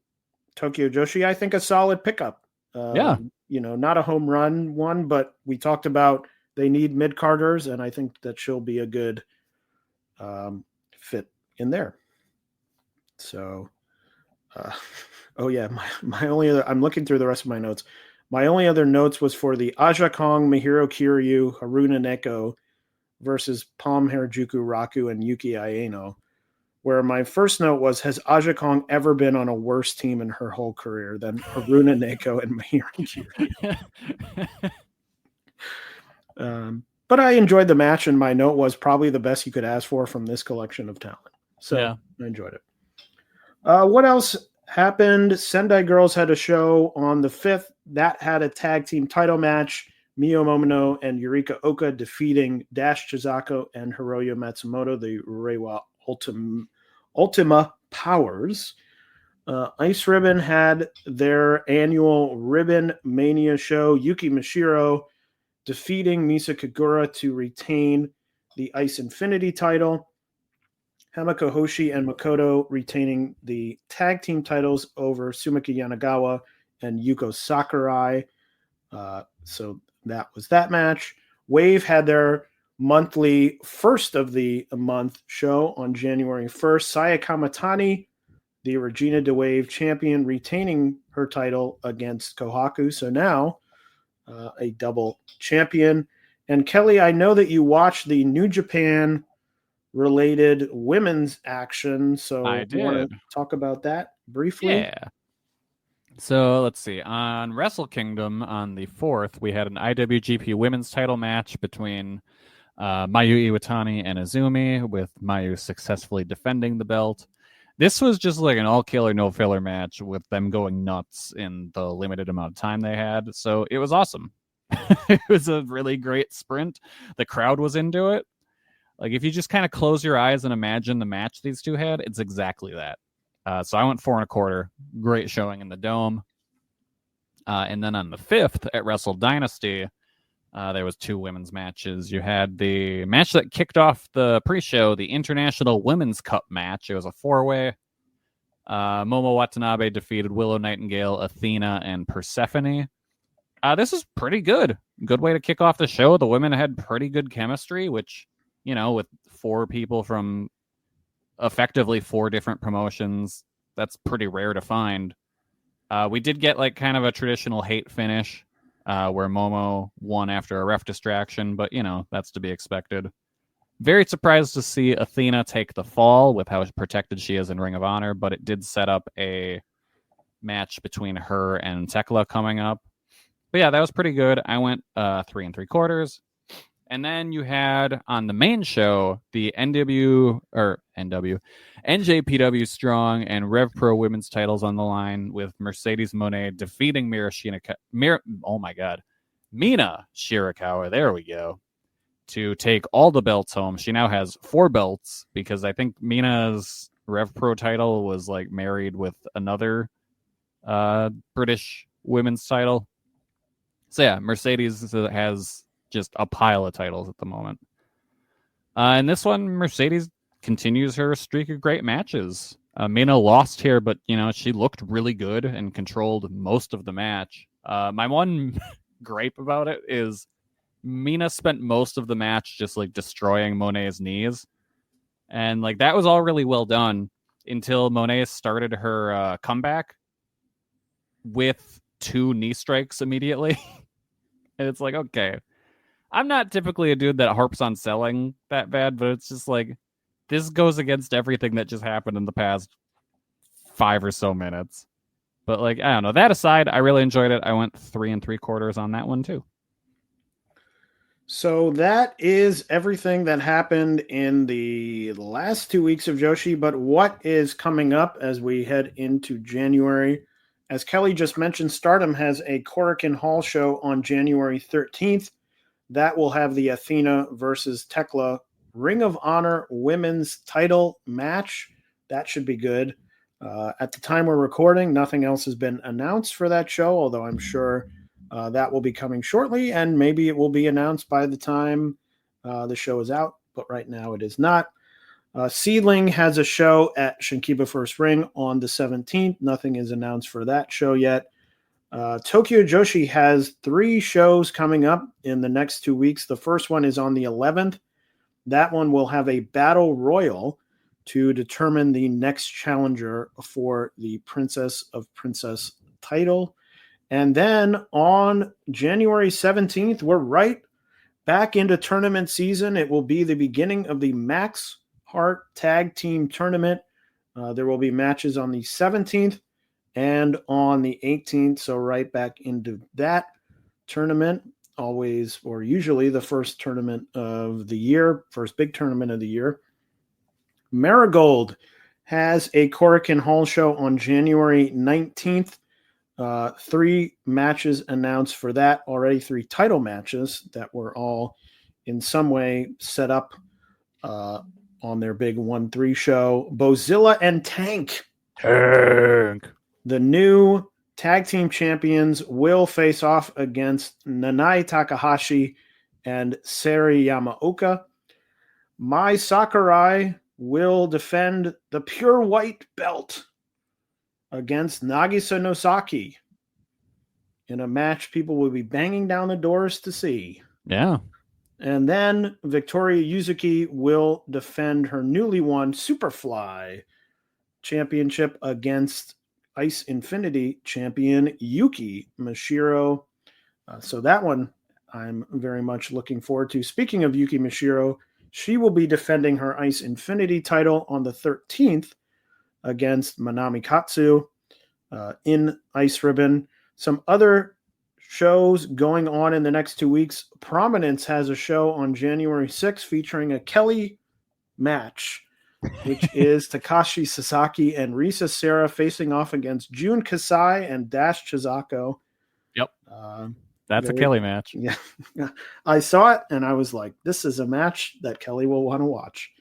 Tokyo Joshi. I think a solid pickup. Yeah. Not a home run one, but we talked about they need mid-carders, and I think that she'll be a good fit in there. So... oh yeah, my only other, I'm looking through the rest of my notes. My only other notes was for the Aja Kong, Mihiro Kiryu, Haruna Neko versus Palm Harajuku Raku and Yuki Aeno, where my first note was, has Aja Kong ever been on a worse team in her whole career than Haruna Neko and Mihiro Kiryu? But I enjoyed the match, and my note was probably the best you could ask for from this collection of talent. So yeah. I enjoyed it. What else happened? Sendai Girls had a show on the 5th. That had a tag team title match. Mio Momono and Yurika Oka defeating Dash Chizako and Hiroyo Matsumoto, the Reiwa Ultima Powers. Ice Ribbon had their annual Ribbon Mania show. Yuki Mashiro defeating Misa Kagura to retain the Ice Infinity title. Hamako Hoshi and Makoto retaining the tag team titles over Sumika Yanagawa and Yuko Sakurai. So that was that match. Wave had their monthly first of the month show on January 1st. Saya Kamatani, the Regina de Wave champion, retaining her title against Kohaku. So now a double champion. And Kelly, I know that you watched the New Japan related women's action. So I do you want to talk about that briefly? Yeah. So let's see. On Wrestle Kingdom on the 4th, we had an IWGP women's title match between Mayu Iwatani and Azumi, with Mayu successfully defending the belt. This was just like an all-kill or no-filler match with them going nuts in the limited amount of time they had. So it was awesome. It was a really great sprint. The crowd was into it. Like, if you just kind of close your eyes and imagine the match these two had, it's exactly that. So I went 4 1/4. Great showing in the Dome. And then on the 5th at Wrestle Dynasty, there was 2 women's matches. You had the match that kicked off the pre-show, the International Women's Cup match. It was a 4-way. Momo Watanabe defeated Willow Nightingale, Athena, and Persephone. This is pretty good. Good way to kick off the show. The women had pretty good chemistry, which, with 4 people from effectively 4 different promotions, that's pretty rare to find. We did get like kind of a traditional hate finish where Momo won after a ref distraction, but that's to be expected. Very surprised to see Athena take the fall with how protected she is in Ring of Honor, but it did set up a match between her and Tekla coming up. But yeah, that was pretty good. I went 3 3/4. And then you had on the main show the NJPW Strong and Rev Pro women's titles on the line, with Mercedes Moné defeating Mina Shirakawa. There we go. To take all the belts home. She now has 4 belts, because I think Mina's Rev Pro title was like married with another British women's title. So yeah, Mercedes has just a pile of titles at the moment. And this one, Mercedes continues her streak of great matches. Mina lost here, but she looked really good and controlled most of the match. My one gripe about it is Mina spent most of the match just like destroying Monet's knees, and like that was all really well done until Monet started her comeback with 2 knee strikes immediately. And it's like, okay, I'm not typically a dude that harps on selling that bad, but it's just like, this goes against everything that just happened in the past 5 or so minutes. But like, I don't know. That aside, I really enjoyed it. I went 3 3/4 on that one too. So that is everything that happened in the last 2 weeks of Joshi. But what is coming up as we head into January? As Kelly just mentioned, Stardom has a Korakuen Hall show on January 13th. That will have the Athena versus Tekla Ring of Honor women's title match. That should be good. At the time we're recording, nothing else has been announced for that show, although I'm sure that will be coming shortly, and maybe it will be announced by the time the show is out, but right now it is not. Seedling has a show at Shinkiba First Ring on the 17th. Nothing is announced for that show yet. Tokyo Joshi has 3 shows coming up in the next 2 weeks. The first one is on the 11th. That one will have a battle royal to determine the next challenger for the Princess of Princess title. And then on January 17th, we're right back into tournament season. It will be the beginning of the Max Heart Tag Team Tournament. There will be matches on the 17th and on the 18th. So right back into that tournament, always or usually the first tournament of the year, first big tournament of the year. Marigold has a Korakuen Hall show on January 19th. 3 matches announced for that already, 3 title matches that were all in some way set up on their big 1-3 show. Bozilla and Tank. The new tag team champions will face off against Nanai Takahashi and Sari Yamaoka. Mai Sakurai will defend the pure white belt against Nagisa Nosaki in a match people will be banging down the doors to see. Yeah. And then Victoria Yuzuki will defend her newly won Superfly championship against Ice Infinity champion Yuki Mashiro. So that one I'm very much looking forward to. Speaking of Yuki Mashiro, she will be defending her Ice Infinity title on the 13th against Manami Katsu in Ice Ribbon. Some other shows going on in the next 2 weeks. Prominence has a show on January 6th featuring a Kelly match, which is Takashi Sasaki and Risa Sera facing off against Jun Kasai and Dash Chizako. Yep. That's a Kelly match. Yeah. I saw it and I was like, this is a match that Kelly will want to watch.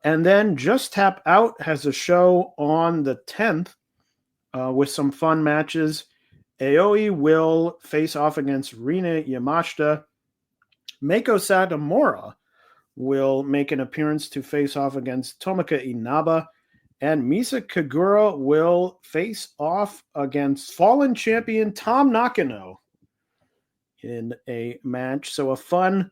And then Just Tap Out has a show on the 10th with some fun matches. Aoi will face off against Rina Yamashita. Meiko Satomura will make an appearance to face off against Tomoka Inaba. And Misa Kagura will face off against fallen champion Tom Nakano in a match. So a fun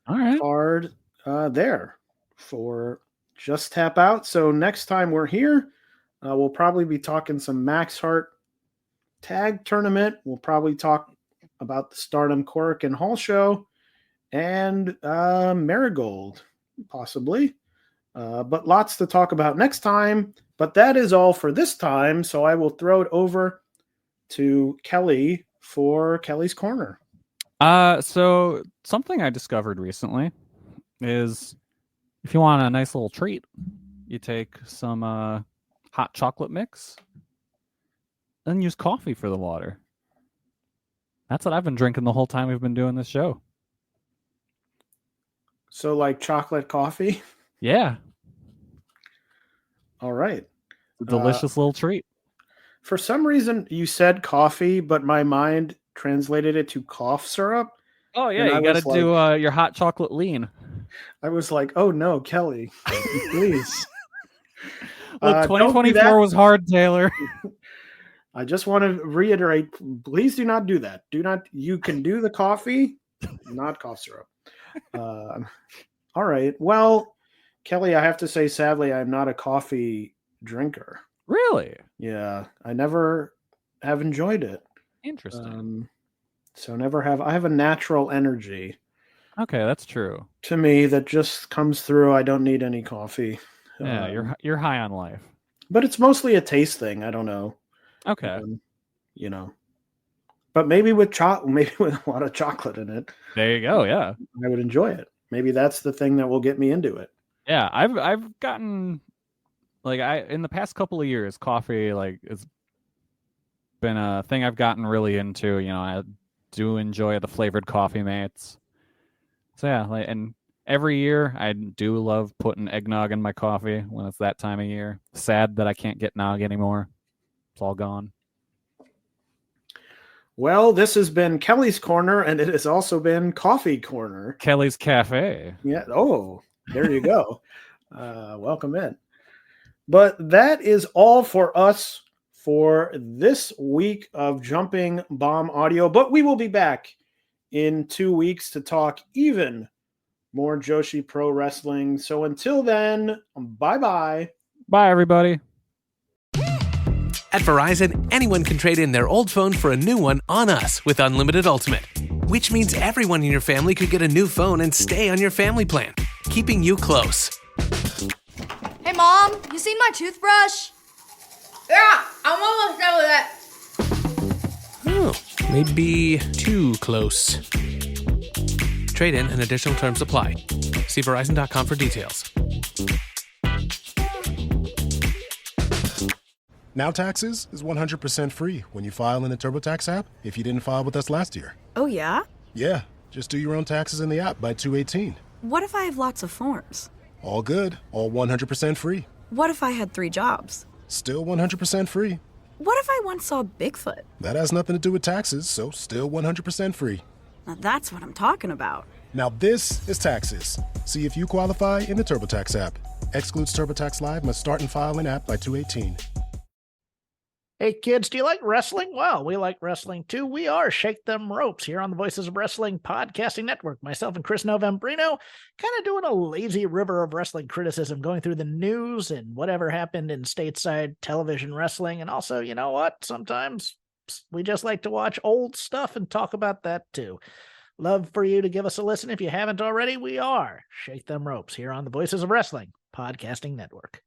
card there for Just Tap Out. So next time we're here, we'll probably be talking some Max Heart Tag Tournament. We'll probably talk about the Stardom Korakuen Hall show and Marigold, possibly. But lots to talk about next time. But that is all for this time. So I will throw it over to Kelly for Kelly's Corner. So something I discovered recently is if you want a nice little treat, you take some hot chocolate mix and use coffee for the water. That's what I've been drinking the whole time we've been doing this show. So like chocolate coffee? Yeah. All right. A delicious little treat. For some reason, you said coffee, but my mind translated it to cough syrup. Oh yeah, And I you got to was like- do your hot chocolate lean. I was like, oh no, Kelly, please. Look, Don't do 2024 that. was hard, Taylor. I just want to reiterate, please do not do that. Do not, you can do the coffee, not cough syrup. All right. Well, Kelly, I have to say, sadly, I'm not a coffee drinker. Really? Yeah, I never have enjoyed it. Interesting. So never have. I have a natural energy Okay, that's true. to me that just comes through. I don't need any coffee. Yeah, you're high on life. But it's mostly a taste thing. I don't know. Okay. You know. But maybe with maybe with a lot of chocolate in it. There you go. Yeah. I would enjoy it. Maybe that's the thing that will get me into it. Yeah, I've gotten in the past couple of years, coffee it's been a thing I've gotten really into. You know, I do enjoy the flavored coffee mates. So yeah, and every year I do love putting eggnog in my coffee when it's that time of year. Sad that I can't get nog anymore. It's all gone. Well, this has been Kelly's Corner, and it has also been Coffee Corner. Kelly's Cafe. Yeah. Oh, there you go. Welcome in. But that is all for us for this week of Jumping Bomb Audio. But we will be back in 2 weeks to talk even more Joshi Pro Wrestling. So until then, bye-bye. Bye, everybody. At Verizon, anyone can trade in their old phone for a new one on us with Unlimited Ultimate, which means everyone in your family could get a new phone and stay on your family plan, keeping you close. Hey, Mom, you seen my toothbrush? Yeah, I'm almost done with that. Oh, maybe too close. Trade in and additional terms apply. See Verizon.com for details. Now Taxes is 100% free when you file in the TurboTax app if you didn't file with us last year. Oh, yeah? Yeah, just do your own taxes in the app by 2/18. What if I have lots of forms? All good, all 100% free. What if I had 3 jobs? Still 100% free. What if I once saw Bigfoot? That has nothing to do with taxes, so still 100% free. Now that's what I'm talking about. Now this is Taxes. See if you qualify in the TurboTax app. Excludes TurboTax Live, must start and file in app by 2/18. Hey kids, do you like wrestling? Well, we like wrestling too. We are Shake Them Ropes here on the Voices of Wrestling Podcasting Network. Myself and Chris Novembrino kind of doing a lazy river of wrestling criticism, going through the news and whatever happened in stateside television wrestling. And also, you know what? Sometimes we just like to watch old stuff and talk about that too. Love for you to give us a listen. If you haven't already, we are Shake Them Ropes here on the Voices of Wrestling Podcasting Network.